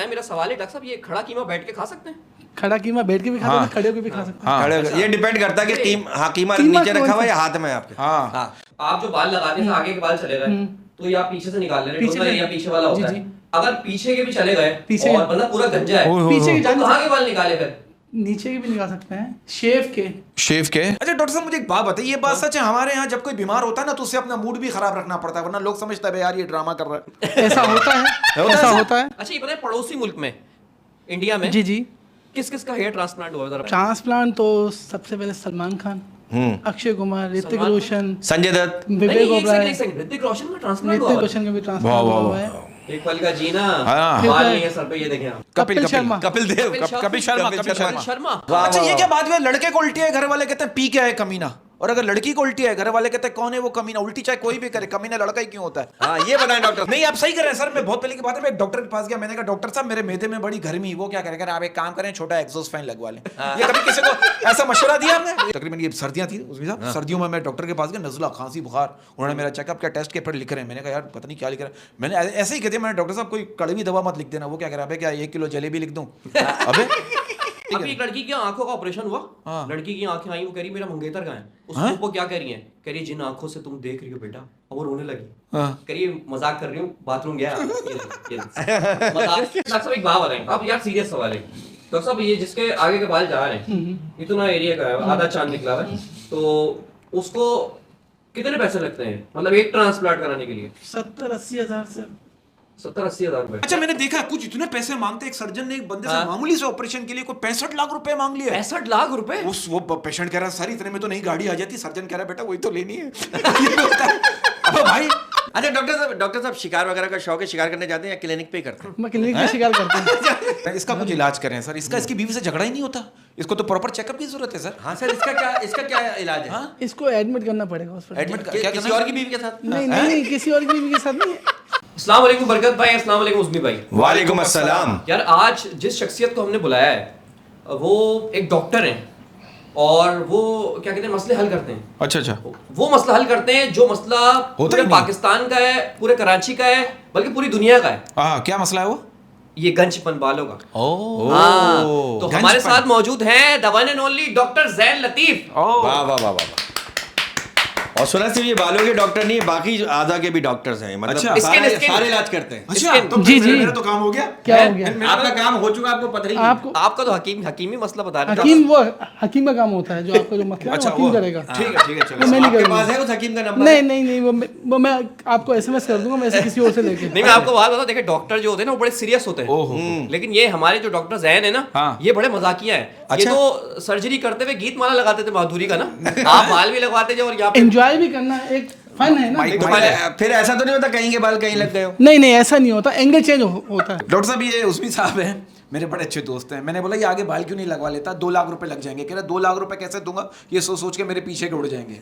बताएं, मेरा सवाल है डॉक्टर साहब, ये खड़ा कीमा बैठ के खा सकते हैं? खड़ा कीमा बैठ के भी खा सकते हैं, खड़े होकर भी खा सकते हैं। खड़े ये डिपेंड करता है कि कीमा नीचे रखा हुआ है या हाथ में आपके। हाँ, आप जो बाल लगाते हैं आगे के बाल चले गए तो ये आप पीछे से निकाल ले रहे हैं, या पीछे वाला होता है। अगर पीछे के भी चले गए और मतलब पूरा गंजा है पीछे के, कहाँ के बाल निकाले फिर? नीचे के भी निकाल सकते हैं, शेव के। अच्छा डॉक्टर साहब मुझे एक बात बताइए, ये बात सच है, हमारे यहाँ जब कोई बीमार होता है ना तो उससे अपना मूड भी खराब रखना पड़ता है, वरना लोग समझते हैं यार ये ड्रामा कर रहा है। ऐसा होता है, ऐसा होता है। अच्छा, ये पता है पड़ोसी मुल्क में, इंडिया में जी जी, किस किस का हेयर ट्रांसप्लांट हुआ? ट्रांसप्लांट तो सबसे पहले सलमान खान, अक्षय कुमार, ऋतिक रोशन, संजय दत्त, विवेक ओबराय, ऋतिक रोशन का ट्रांसप्लांट ऋतिक रोशन का भी ट्रांसप्लांट हुआ है। एक पल का जीना, हाँ। बाल नहीं है सर पे, ये देखें आप। कपिल शर्मा, कपिल देव, कपिल शर्मा। शर्मा। अच्छा ये क्या बात है, लड़के को उल्टी है घर वाले कहते हैं पी क्या है कमीना, और अगर लड़की को उल्टी है घर वाले कहते हैं कौन है वो कमीना। उल्टी चाहे कोई भी करे, कमीना लड़का ही क्यों होता है? हाँ ये बताएं डॉक्टर। नहीं आप सही कर रहे हैं सर, मैं बहुत पहले की बात है, मैं एक डॉक्टर के पास गया, मैंने कहा डॉक्टर साहब मेरे मैदे में बड़ी गर्मी, वो क्या करें, आप एक काम करें छोटा एग्जॉस्ट फैन लगवा लें। ये कभी किसी को ऐसा मशवरा दिया आपने? तकरीबन ये सर्दियां थी उसमें साहब, सर्दियों में मैं डॉक्टर के पास गया, नज़ला, खांसी, बुखार, उन्होंने मेरा चेकअप किया, टेस्ट के फिर लिख रहे हैं। मैंने कहा यार पता नहीं क्या लिख रहा है, मैंने ऐसे ही कहते मैंने डॉक्टर साहब कोई कड़वी दवा मत लिख देना। वो क्या कह रहा है, क्या 1 किलो जलेबी लिख दूं? अबे अभी एक लड़की की आंखों का ऑपरेशन हुआ, लड़की की आंखें आई, वो कह रही मेरा मंगेतर कहाँ है? उसको क्या कह रही है? कह रही जिन आंखों से तुम देख रही हो बेटा, और वो रोने लगी। कह रही मजाक कर रही हूँ, बाथरूम गया। डॉक्टर साहब एक बात बताएं, अब यार सीरियस सवाल है डॉक्टर साहब, ये जिसके आगे के बाल जा रहे हैं, इतना एरिया का है, आधा चांद निकला है, तो उसको कितने पैसे लगते हैं, मतलब एक ट्रांसप्लांट कराने के लिए? 70-80 हजार से 70-80 हजार रुपए। अच्छा मैंने देखा कुछ इतने पैसे मांगते, एक सर्जन ने एक बंदे से मामूली से ऑपरेशन के लिए कोई 65 लाख रुपए मांग लिए। 65 लाख रुपए? उस वो पेशेंट कह रहा सर इतने में तो नहीं गाड़ी आ जाती, सर्जन कह रहा बेटा वही तो लेनी है। अब भाई अच्छा डॉक्टर साहब शिकार वगैरह का शौक है, शिकार करने जाते हैं या क्लिनिक पे ही करते हैं? मैं क्लिनिक में शिकार करता हूँ। इसका कुछ इलाज करें सर, इसकी बीवी से झगड़ा ही नहीं होता, इसको तो प्रॉपर चेकअप की जरूरत है सर। हाँ सर, इसका क्या इलाज है? इसको एडमिट करना पड़ेगा हॉस्पिटल। एडमिट किसी और की बीवी के साथ? नहीं, किसी और की बीवी के साथ नहीं। अस्सलाम वालेकुम बरकत भाई, अस्सलाम वालेकुम उस्मी भाई। वालेकुम अस्सलाम। यार आज जिस शख्सियत को हमने बुलाया है वो एक डॉक्टर हैं और वो क्या कहते हैं मसले हल करते हैं। अच्छा वो मसला हल करते हैं जो मसला पूरे पाकिस्तान का है, पूरे कराची का है, बल्कि पूरी दुनिया का है। क्या मसला है वो? ये गंजपन बालों का। हाँ, तो हमारे साथ मौजूद हैं the one and only doctor Jain Latif. वाह वाह वाह वाह। और सुना सिर्फ ये बालों के डॉक्टर नहीं, बाकी आधा के भी डॉक्टर्स हैं, मतलब अच्छा, सारे इलाज करते हैं। अच्छा तो जी मेरा तो काम हो गया। क्या हो गया? आपका काम हो चुका, आपको पता ही नहीं। आपका तो हकीमी मसला बता रहे हैं। हकीम, वो हकीम का काम होता है, जो आपका जो मसला है वो हकीम करेगा। ठीक है चलो। मैं नहीं आपके करूंगा। पास है उस हकीम का नंबर? नहीं, वो मैं आपको SMS कर दूंगा, मैं ऐसे किसी और से लेके। नहीं, मैं आपको बात बताऊं, देखिए डॉक्टर जो होते हैं ना वो बड़े सीरियस होते हैं, लेकिन ये हमारे जो डॉक्टर जैन है ना, ये बड़े मजाकिया है। ये तो सर्जरी करते हुए गीत माला लगाते थे माधुरी का ना, आप बाल भी लगवाते थे और यहाँ एंजॉय भी करना एक फन है ना। तो फिर ऐसा तो नहीं होता कहीं के बाल कहीं लग गए हो? नहीं, ऐसा नहीं होता, एंगल चेंज होता है। डॉक्टर साहब ये उस्मी साहब हैं, मेरे बड़े अच्छे दोस्त हैं। मैंने बोला ये आगे बाल क्यों नहीं लगवा लेता, 2 लाख रुपए लग जाएंगे। कह रहा 2 लाख रुपए कैसे दूंगा, ये सोच के मेरे पीछे के उड़ जाएंगे।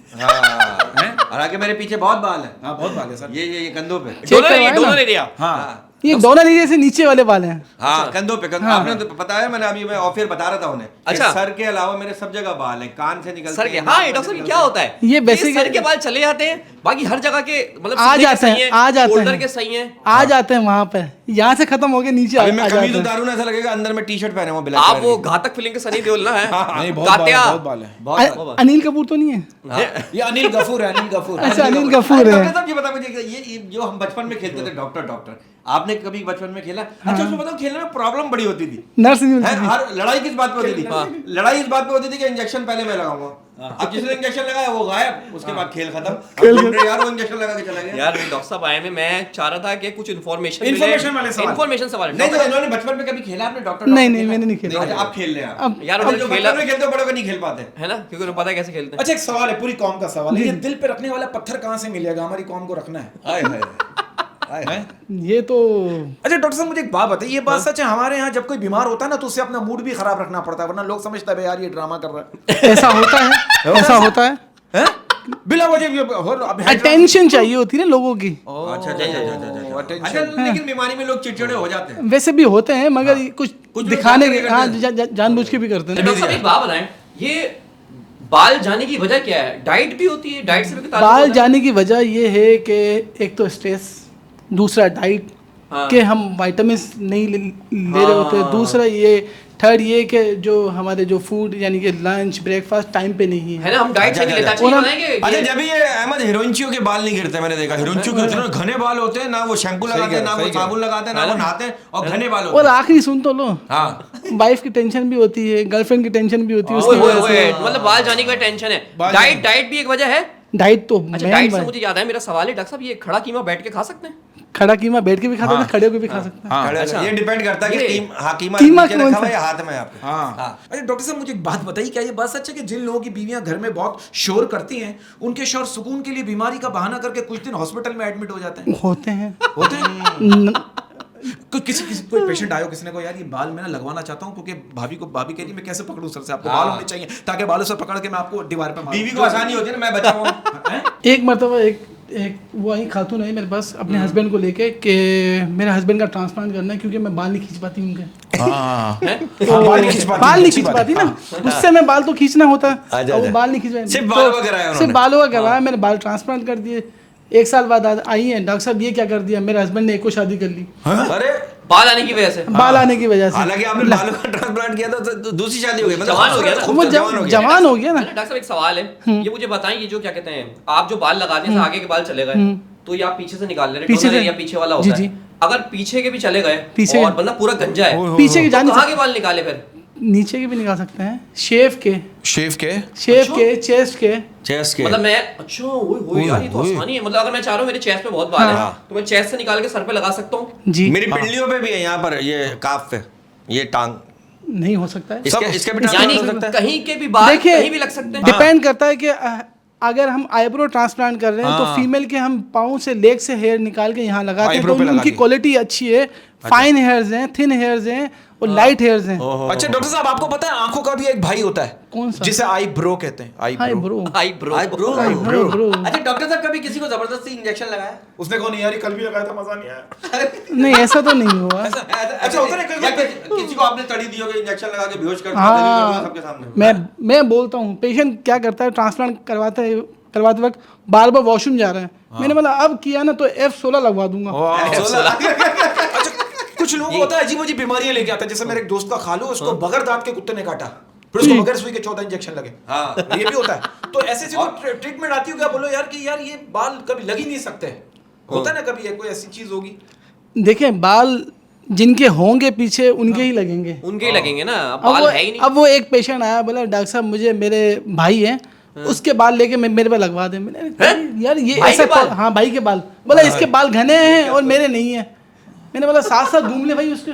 और आगे मेरे पीछे बहुत बाल है। हाँ बहुत बाल है सर। ये कंधों पे। दोनों एरिया। हाँ ये डोनर एरिया से नीचे वाले बाल हैं। हाँ कंधों पे। आपने तो पता है, मैं अभी बता रहा था उन्हें। अच्छा, सर के अलावा मेरे सब जगह बाल हैं, कान से निकलते सर के। हाँ डॉक्टर साहब क्या होता है, ये बेसिक सर के बाल चले जाते हैं, बाकी हर जगह के मतलब आ जाते हैं, शोल्डर के सही हैं, आ जाते हैं वहां पे, यहाँ से खत्म हो गए नीचे आ मैं कमीज जाते हैं। उतारूं ना ऐसा लगेगा अंदर में टी-शर्ट पहने हुआ ब्लैक। आप वो घातक फिल्म के सनी देओल ना है। नहीं बहुत बाल है। अनिल कपूर तो नहीं है? ये अनिल गफूर है, अनिल गफूर। अच्छा, अनिल गफूर है। डॉक्टर साहब ये बता मुझे, ये जो हम बचपन में खेलते थे डॉक्टर, आपने कभी बचपन में खेला? अच्छा उसमें बताओ, खेलने में प्रॉब्लम बड़ी होती थी। नर्स नहीं होती थी। हर लड़ाई किस बात पे होती थी? लड़ाई इस बात पे होती थी कि इंजेक्शन पहले मैं लगाऊंगा। अब जिसने इंजेक्शन लगाया वो गायब, उसके बाद खेल खत्म। यार वो इंजेक्शन लगा के चला गया। यार डॉक्टर साहब आए में मैं चाह रहा था कि कुछ इन्फॉर्मेशन सवाल। नहीं तो उन्होंने बचपन में कभी खेला आपने डॉक्टर? नहीं, मैंने नहीं खेला। आप खेल रहे हैं यार, जो बचपन में खेलते हो बड़ों को नहीं खेल पाते है ना, क्योंकि उन्हें पता है कैसे खेलते हैं। अच्छा एक सवाल है, पूरी कौम का सवाल है, ये दिल पे रखने वाला पत्थर कहाँ से मिलेगा, हमारी कौम को रखना है। हाय हाय ये तो अच्छा डॉक्टर साहब मुझे एक बात बताइए, ये बात सच है, हमारे यहाँ जब कोई बीमार होता है ना तो उससे अपना मूड भी खराब रखना पड़ता है, वरना लोग समझते हैं यार ये ड्रामा कर रहा है। ऐसा होता है। बिला वजह अटेंशन चाहिए होती है ना लोगों की। अच्छा लेकिन बीमारी में लोग चिड़चिड़े हो जाते हैं। वैसे भी होते हैं, मगर कुछ दिखाने के जानबूझ के भी करते हैं। डॉक्टर साहब एक बात बताएं, ये बाल जाने की वजह क्या है? डाइट भी होती है, डाइट से भी बाल जाने की वजह ये है कि एक तो स्ट्रेस, दूसरा डाइट, कि हम विटामिन नहीं ले रहे होते, दूसरा ये, थर्ड ये कि जो हमारे जो फूड यानी कि लंच ब्रेकफास्ट टाइम पे नहीं है ना, हम डाइट से नहीं लेते। अच्छा, ये बनाएंगे अच्छा, जब ये अहमद हीरोइंचियों के बाल नहीं गिरते, मैंने देखा हीरोइंचियों के इतने घने बाल होते हैं, ना वो शैम्पू लगाते हैं, ना वो साबुन लगाते हैं, ना वो नहाते हैं, और घने बाल होते और हैं। आखिरी सुन तो लो, हाँ, वाइफ की टेंशन भी होती है, गर्लफ्रेंड की टेंशन भी होती है, ओए, उसकी ओए, वजह ओए, से मतलब बाल जाने की टेंशन है। डाइट भी एक वजह है। डाइट तो अच्छा, main डाइट से बात- मुझे याद है, मेरा सवाल है डॉक्टर साहब, ये खड़ा कीमा बैठ के खा सकते हैं? खड़ा कीमा बैठ के भी खाता है, खड़े होकर भी खा सकते हैं। खड़े अच्छा। होकर। ये डिपेंड करता है कि ये- कीमा कीमा नीचे कौन रखा सा? हुआ है या हाथ में है आपके। हाँ। अरे डॉक्टर साहब, मुझे एक बात बताइए, क्या ये बात सच है कि जिन लोगों की बीवियां घर में बहुत शोर करती हैं, उनके शोर सुकून के लिए बीमारी का बहाना करके कुछ दिन हॉस्पिटल में एडमिट हो जाते हैं? होते हैं। होते हैं। कोई पेशेंट आयो, किसी ने कहा यार ये बाल मैं ना लगवाना चाहता हूँ, क्योंकि भाभी कह रही मैं कैसे पकड़ूं सर से, आपको बाल होने चाहिए ताकि बालों से पकड़ के मैं आपको दीवार पे मारूं। बीवी को आसानी होती है ना, मैं बचा हुआ एक मरतबा एक वो आई खातून आई मेरे पास अपने हस्बैंड को लेके कि मेरे हस्बैंड का ट्रांसप्लांट करना है क्योंकि मैं बाल नहीं खींच पाती उनके। बाल नहीं खींच पाती, बाल नहीं अच्छी खींच बात पाती है। ना, उससे मैं बाल तो खींचना होता है, अच्छा, और वो अच्छा। बाल नहीं खींच सिर्फ बालों का कराया सिर्फ उन्होंने। बालों का करवाया, मैंने बाल ट्रांसप्लांट कर दिए। 1 साल बाद आई है, डॉक्टर साहब ये क्या कर दिया, मेरे हस्बैंड ने एक को शादी कर ली अरे बाल आने की वजह से। बाल आने की वजह से। हालांकि आपने बालों का ट्रांसप्लांट किया तो दूसरी शादी हो गई, मतलब जवान हो गया ना। वो जवान हो गया ना। डॉक्टर साहब, एक सवाल है, ये मुझे बताएं, ये जो क्या कहते हैं, आप जो बाल लगाते हैं आगे के बाल चले गए, तो ये आप पीछे से निकाल ले रहे पीछे हैं, से- या पीछे वाला जी, होता है? जी। अगर पीछे के भी चले गए पीछे और बंदा पूरा गंजा है, पीछे के तो जान कहाँ के बाल निकाले फिर? नीचे के भी निकाल सकते हैं, शेव के, शेव के, चेस्ट के। चेस्ट के मतलब मैं, अच्छा ओए यार, ये तो आसानी है। मतलब अगर मैं चाह रहा हूँ मेरे चेस्ट पे बहुत बाल है, तो मैं चेस्ट से निकाल के सर पे लगा सकता हूँ। जी मेरी पिंडलियों पे भी है, यहाँ पर ये काफ पे, ये टांग, नहीं हो सकता है। इसके भी यानी ट्रांसप्लांट हो सकता है। कहीं के भी बाल देखिए, कहीं भी लग सकते हैं। डिपेंड करता है कि अगर हम आईब्रो ट्रांसप्लांट कर रहे हैं तो फीमेल के हम पाँव से लेग से हेयर निकाल के यहाँ लगाते हैं, eyebrow तो पे लगा उनकी दिए। क्वालिटी अच्छी है, फाइन हेयर्स हैं, थिन हेयर्स हैं और लाइट हेयर्स हैं। अच्छा डॉक्टर साहब, आपको पता है आंखों का भी एक भाई होता है, कौन सा? जिसे आई ब्रो कहते हैं। आई हाय ब्रो। ब्रो, आई ब्रो ब्रो। अच्छा, डॉक्टर साहब कभी किसी को जबरदस्ती इंजेक्शन लगाया? उसने कहा नहीं यार, ये कल भी लगाया था, मजा नहीं आया। नहीं ऐसा तो नहीं हुआ। अच्छा, होता है ना, किसी को आपने तड़ी दी होगी, इंजेक्शन लगा के बेहोश कर दिया हाँ, सबके सामने। मैं बोलता हूँ, पेशेंट क्या करता है, ट्रांसप्लांट करवाते वक्त बार बार वॉशरूम जा रहा है, मैंने बोला अब किया ना तो F16 लगवा दूंगा। अच्छा, कुछ लोगों को होता है अजीब अजीब बीमारियां लेके आता है, जैसे मेरे एक दोस्त का खालू, उसको बगैर दांत के कुत्ते ने काटा, फिर उसको बगैर सुई के 14 इंजेक्शन लगे। हाँ। ये भी होता है। तो ऐसे कोई ट्रीटमेंट आती हो क्या, बोलो यार कि यार ये बाल कभी लग ही नहीं सकते, होता है ना कभी कोई ऐसी चीज होगी? देखिए, बाल जिनके होंगे पीछे उनके ही लगेंगे, उनके ही लगेंगे ना, अब बाल है ही नहीं। अब वो एक पेशेंट आया, बोला डॉक्टर साहब मुझे मेरे भाई है उसके बाल लेके मेरे पे लगवा दे। मैंने कहा, यार ये भाई ऐसा के बाल? हाँ भाई के बाल। बोला इसके बाल घने हैं और मेरे नहीं है। मैंने बोला साथ साथ घूम ले भाई उसके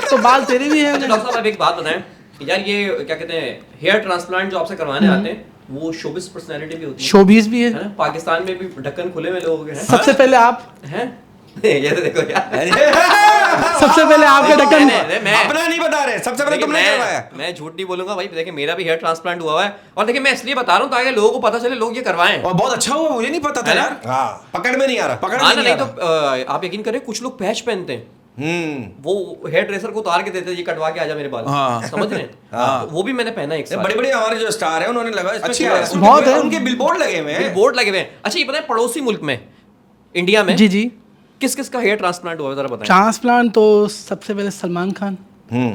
तो बाल तेरे भी हैं। अच्छा डॉक्टर साहब, आप एक बात बताएं यार, ये क्या कहते हैं, हेयर ट्रांसप्लांट जो आपसे करवाने आते हैं, वो शोबिस पर्सनालिटी भी होती है, शोबीज भी है। है ना? पाकिस्तान में भी ढक्कन खुले में लोग हैं। सबसे पहले आप हैं? ये तो देखो यार, सबसे पहले आपके ढक्कन मैं अपना नहीं बता रहे, सबसे पहले देखिए, तुमने करवाया। मैं झूठ नहीं बोलूंगा भाई, देखिए मेरा भी हेयर ट्रांसप्लांट हुआ है, और देखिए मैं इसलिए बता रहा हूँ ताकि लोगों को पता चले, लोग ये करवाएं। और बहुत अच्छा हुआ, मुझे नहीं पता था है ना? यार, हाँ, पकड़ में नहीं आ रहा। पकड़ हाँ में ना, नहीं नहीं आ तो रहा। आप यकीन करें, कुछ लोग पैच पहनते हैं, वो हेयर ड्रेसर को उतार के देते हैं, ये कटवा के आजा मेरे बाल। हाँ। समझ रहे हैं? हाँ। वो भी मैंने पहना एक साल। बड़े बड़े हमारे जो स्टार है उन्होंने लगाया, इसमें अच्छी क्या बात है। बहुत है। उनके बिलबोर्ड लगे हुए हैं। बोर्ड लगे हुए हैं। अच्छा ये बताएं, पड़ोसी मुल्क में, इंडिया में जी जी किस किस का हेयर ट्रांसप्लांट हुआ है, जरा बताएं। ट्रांसप्लांट तो सबसे पहले सलमान खान,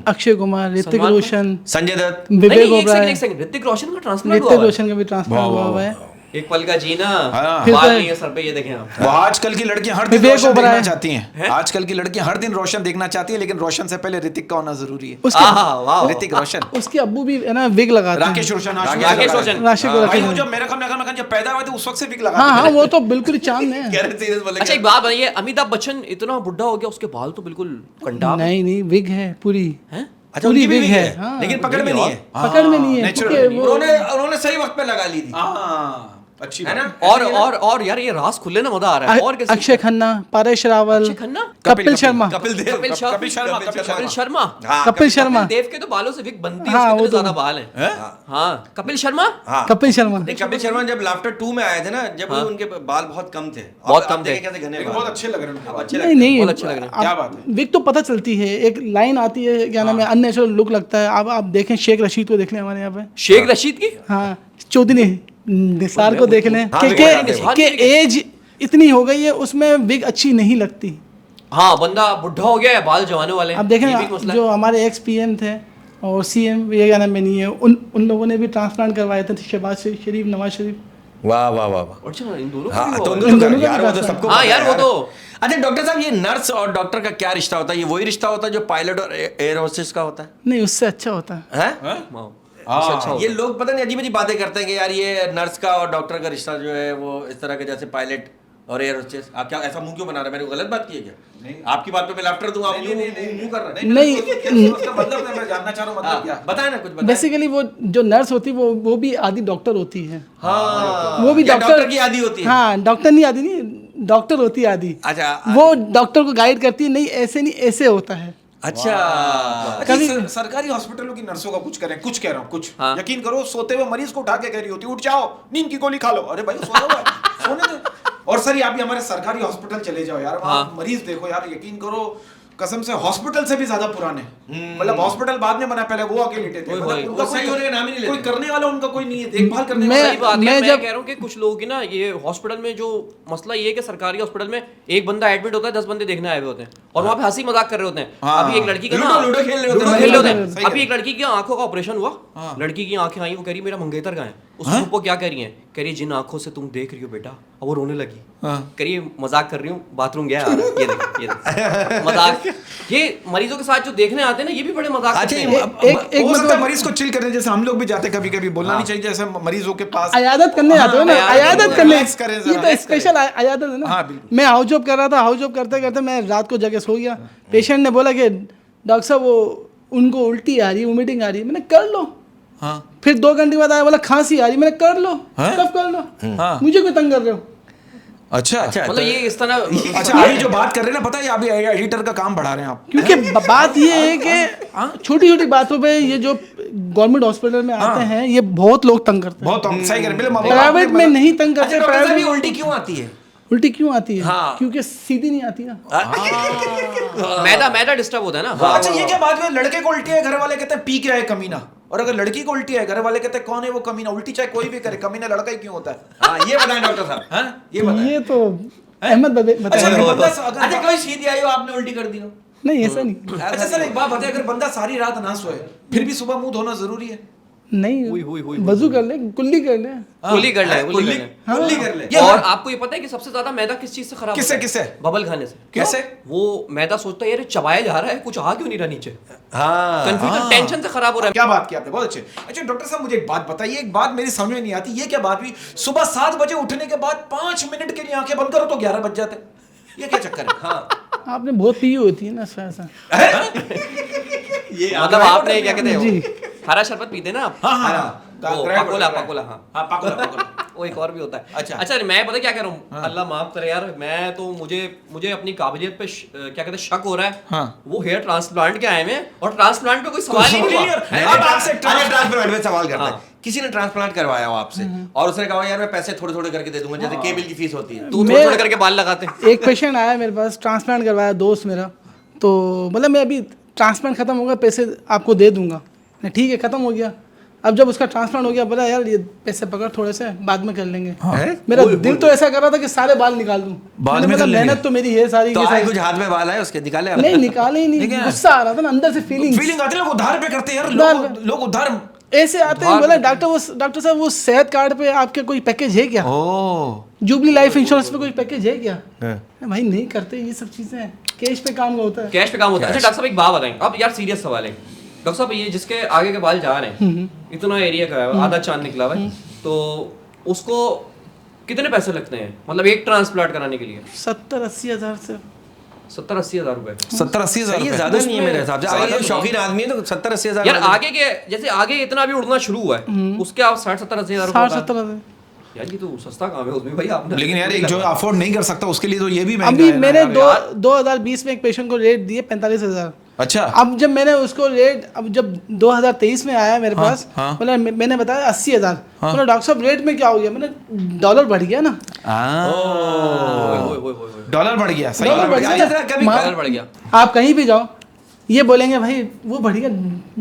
अक्षय कुमार, ऋतिक सलमान रोशन, संजय दत्त, नहीं, विवेक नहीं, ओबराय, एक सेकंड, ऋतिक रोशन का ट्रांसप्लांट हुआ ऋतिक है? रोशन का भी ट्रांसप्लांट हुआ हुआ है। एक पल का जीना, हाँ। फिर बाल तो- नहीं है सर पे, ये देखें आप। वो आजकल की लड़कियां हर दिन विवेक रोशन ओबराय देखना चाहती हैं। हैं? आजकल की लड़कियां हर दिन रोशन देखना चाहती हैं, लेकिन रोशन से पहले ऋतिक का होना जरूरी है। उसके वाह, ऋतिक रोशन, उसके अब्बू भी है ना विग लगाते हैं। राकेश रोशन, राकेश रोशन। भाई वो जब मेरा काम जब पैदा हुआ थे उस वक्त से विग लगा हाँ हाँ, वो तो बिल्कुल चांद है। सीरियस बोले। अच्छा एक बात बताइए, अमिताभ बच्चन इतना बुढ़ा हो गया, उसके बाल तो बिल्कुल कंडाब नहीं नहीं, विग है पूरी, हैं? अच्छा, पूरी उनकी भी विग है, है। हाँ। लेकिन पकड़ में नहीं है। पकड़ में नहीं है natural क्योंकि वो उन्होंने सही वक्त पे लगा ली थी, हाँ, अच्छी है बात। ना? और यार ये रास खुले ना, मजा आ रहा है। और किसी अक्षय खन्ना, परेश रावल, अक्षय खन्ना, कपिल शर्मा, कपिल देव, कपिल शर्मा, कपिल शर्मा, कपिल शर्मा, हाँ, कपिल शर्मा, कपिल देव के तो बालों से विग बनती है, हाँ, उसके वो इतने तो- ज्यादा बाल हैं। हाँ, कपिल शर्मा, हाँ। कपिल शर्मा। नहीं, कपिल शर्मा जब लाफ्टर 2 में आए थे ना, जब उनके बाल बहुत कम थे, बहुत अब कम थे। देखें कैसे घने लेकिन बाल। बहुत अच्छे लग रहे हैं उनके अब बाल। अच्छे नहीं लगते नहीं, बहुत अच्छे लग रहे हैं। क्या बात है। विग तो पता चलती है, एक लाइन आती है क्या नाम है, अननेचुरल लुक लगता है। अब आप देखें शेख रशीद को देख लें हमारे यहाँ पे, शेख रशीद की हाँ चौधरी निसार को देख लें हाँ, कि निसार कि एज इतनी हो गई है, उसमें विग अच्छी नहीं लगती। हाँ बंदा बुढ़ा हो गया है, बाल जवाने वाले हैं, अब देखें ये भी एक मसला है। जो हमारे एक्स पीएम थे और सीएम ये क्या नाम में नहीं है, उन लोगों ने भी ट्रांसप्लांट करवाए थे, शहबाज शरीफ, नवाज शरीफ। वाह वाह वाह वाह। अच्छा इन दोनों का हाँ भी तो हुआ है। उन दोनों दोनों का का यार भी वो तो खासा सबको हाँ पता यार, है वो तो अच्छा डॉक्टर साहब ये नर्स और डॉक्टर का क्या रिश्ता होता है? ये वही रिश्ता होता है जो पायलट और एयर होस्टेस का होता है? नहीं, उससे अच्छा होता है। हैं? वाह, हाँ, इससे अच्छा होता ये है। लोग पता नहीं अजीब अजीब बातें करते हैं कि यार ये नर्स का और डॉक्टर का रिश्ता जो है वो इस तरह के जैसे पायलट और एयर होस्टेस। आप क्या ऐसा मुंह क्यों बना रहे हैं? मैंने गलत बात की है क्या? नहीं। आपकी बात पे मैं लाफ्टर दूं, आप यूं कर रहे हैं। नहीं, उसका मतलब मैं जानना चाह रहा हूँ मतलब क्या? बताएं ना कुछ बताएं। बेसिकली वो जो नर्स होती है वो भी आधी डॉक्टर होती है। हाँ वो भी या डॉक्टर की आदि होती है। हाँ, डॉक्टर नहीं आधी, नहीं डॉक्टर होती है आधी। अच्छा वो डॉक्टर को गाइड करती है, नहीं ऐसे नहीं ऐसे होता है। अच्छा अच्छा, सरकारी हॉस्पिटलों की नर्सों का कुछ कुछ कह रहा हूँ कुछ हाँ। यकीन करो, सोते हुए मरीज को उठा के कह रही होती उठ जाओ, नींद की गोली खा लो। अरे भाई सोया हुआ है, सोने दे। और सर आप भी हमारे सरकारी हॉस्पिटल चले जाओ यार, वहाँ हाँ। मरीज देखो यार, यकीन करो कसम से हॉस्पिटल से भी ज्यादा पुराने। मतलब हॉस्पिटल बाद में बना, पहले वो आके लेटे थे। वही, मतलब वही। उनका वो सही कोई- होने का नाम ही नहीं लेते। कोई करने वाला उनका कोई नहीं है, देखभाल करने मैं- वाला। सही बात है। मैं मैं जब- कह रहा हूँ कि कुछ लोगों की ना ये हॉस्पिटल में जो मसला ये है कि सरकारी हॉस्पिटल में एक बंदा एडमिट होता है, 10 बंदे देखने आए हुए होते हैं और वहाँ पे हंसी मजाक कर रहे होते हैं। हाँ। अभी एक लड़की का ना लूडो खेल रहे होते हैं। खेल रहे होते सही हैं। है। अभी एक लड़की की आंखों का ऑपरेशन हुआ, लड़की की आंखें आई, वो कह रही मेरा मंगेतर कहाँ है। उसको क्या कह रही है, कह रही जिन आंखों से तुम देख रही हो बेटा, अब वो रोने लगी। कह रही मजाक कर रही हूँ, बाथरूम गया आ रहा है। ये देख मजाक। ये मरीजों के साथ जो देखने आते हैं ना, ये भी बड़े मजाक करते हैं। एक हो सकता है मतलब मरीज को चिल करने, जैसे हम लोग भी जाते कभी कभी, बोलना नहीं चाहिए जैसे मरीजों के पास अयादत करने आते हो ना, हाँ, अयादत करने, relax करें जरा, ये तो relax स्पेशल अयादत है ना। हाँ, बिल्कुल। मैं हाउस जॉब कर रहा था, हाउस जॉब करते करते मैं रात को जगह सो गया। पेशेंट ने बोला कि डॉक्टर साहब वो उनको उल्टी आ रही है, वोमिटिंग आ रही है। मैंने कर लो। हाँ फिर 2 घंटे बाद आया, बोला खांसी आ रही है। मैंने कर लो। कब कर लो? हाँ। मुझे क्यों तंग कर रहे हो? अच्छा अच्छा मतलब ये इस तरह अच्छा अभी जो बात कर रहे हैं ना, पता है अभी एडिटर का काम बढ़ा रहे हैं आप। क्योंकि बात ये है कि छोटी छोटी बातों पे ये जो गवर्नमेंट हॉस्पिटल में आते हैं, ये बहुत लोग तंग करते हैं। बहुत सही कर रहे हैं। प्राइवेट में नहीं तंग करते। अच्छा डॉक्टर साहब ये प्राइवेट उल्टी क्यों आती है? उल्टी क्यों आती है? हाँ। क्योंकि सीधी नहीं आती ना। मैदा डिस्टर्ब होता है ना। अच्छा ये क्या बात है, लड़के को उल्टी है घर वाले कहते हैं पी के आए कमीना, और अगर लड़की को उल्टी है घर वाले कहते हैं कौन है वो कमीना। उल्टी चाहे कोई भी करे, कमीना लड़का ही क्यों होता है? हाँ ये बताएं डॉक्टर साहब। हाँ? ये बताएं। ये तो अहमद अच्छा बताया। अगर बंदा अगर- अच्छा कभी सीधी आई हो आपने उल्टी कर दी हो? नहीं, ऐसा नहीं। अच्छा सर एक बात बताइए, अगर बंदा सारी रात ना सोए फिर भी सुबह मुंह धोना जरूरी है? नहीं, वजू कर ले, कुल्ली कर ले। कुली कर ले, कुल्ली कुली कर ले। ये और आपको ये पता है कि सबसे ज्यादा मैदा किस चीज से खराब किससे- होता है? किससे? बबल खाने से। कैसे? वो मैदा सोचता है यार चबाया जा रहा है, कुछ आ क्यों नहीं रहा नीचे। हाँ कंफ्यूजन, टेंशन से खराब हो रहा है। क्या बात की आपने, बहुत अच्छे। अच्छा डॉक्टर साहब मुझे एक बात बताइए, एक बात मेरी समझ में नहीं आती, ये क्या बात हुई सुबह 7 बजे उठने के बाद 5 मिनट के लिए आंखें बंद करो तो 11 बज जाते हैं, ये क्या चक्कर है? हाँ आपने बहुत पी होती है ना, ऐसा। ये मतलब आपने क्या कहते जी। हैं हरा शरबत पीते ना आप? हाँ हाँ वो पकोला, पकोला, हाँ। हाँ पकोला वो एक और भी होता है। अच्छा। मैं पता क्या कह रहा हूँ, अल्लाह माफ करे यार, मैं तो मुझे अपनी काबिलियत पे क्या कहते हैं शक हो रहा है। हाँ। वो हेयर ट्रांसप्लांट के आए हैं और ट्रांसप्लांट पे कोई सवाल ही नहीं हुआ। अब आपसे ट्रांसप्लांट में सवाल करते हैं। हाँ। किसी ने ट्रांसप्लांट करवाया हो आपसे और उसने कहा यार मैं पैसे थोड़े थोड़े करके दे दूंगा, जैसे केबल की फीस होती है। तू थोड़े थोड़े करके बाल लगाते हैं। एक पेशेंट आया मेरे पास, ट्रांसप्लांट करवाया दोस्त मेरा, तो मतलब मैं अभी ट्रांसप्लांट खत्म होगा, पैसे आपको दे दूंगा। ठीक है, खत्म हो गया। अब जब उसका ट्रांसप्लांट हो गया, बोला यार ये पैसे पकड़ थोड़े से, बाद में कर लेंगे। मेरा दिल तो ऐसा कर रहा था कि सारे बाल निकाल दूं। बाद में कर लेंगे। मेहनत तो मेरी है सारी तो की आए सारी। कुछ हाथ में बाल है उसके, निकाले नहीं, निकाले ही नहीं, गुस्सा आ रहा था ना अंदर से। फीलिंग आती है, लोग उधार पे करते हैं यार, उधार लोग उधार ऐसे आते हैं। बोला डॉक्टर साहब वो सेहत कार्ड पे आपके कोई पैकेज है क्या? जुबली लाइफ इंश्योरेंस पे कोई पैकेज है क्या? भाई नहीं करते ये सब चीजें, कैश पे काम होता है। कैश पे काम होता है। अच्छा डॉक्टर साहब एक बात बताएं, अब यार सीरियस सवाल है डॉक्टर साहब, ये जिसके आगे के बाल जा रहे हैं, इतना एरिया का है, आधा चांद निकला हुआ है, तो उसको कितने पैसे लगते हैं, मतलब एक ट्रांसप्लांट कराने के लिए? 70-80 हज़ार से 70-80 हज़ार रुपए। 70-80 हज़ार ये ज्यादा नहीं है मेरे हिसाब से। अगर ये शौकीन आदमी है तो 70-80 हजार यार आगे के जैसे आगे इतना भी उड़ना शुरू हुआ है, उसके आप 60-70 हज़ार रुपए 60-70 हज़ार। यार ये तो सस्ता काम है उसमें भाई आपने। लेकिन यार एक जो अफोर्ड नहीं कर सकता उसके लिए तो ये भी महंगा अभी है ना मैंने यार। 2020 में एक पेशेंट को रेट दिए 45 हज़ार। अच्छा अब जब मैंने उसको रेट, अब जब 2023 में आया मेरे पास, हाँ। मतलब मैंने बताया 80 हज़ार। बोला डॉक्टर साहब रेट में क्या हो गया? मैंने डॉलर बढ़ गया ना। ओए, ओए, ओए, ओए, ओए। डॉलर बढ़ गया, सही डॉलर बात बढ़ है। गया। डॉलर बढ़ गया। आप कहीं भी जाओ, ये बोलेंगे भाई वो बढ़ गया,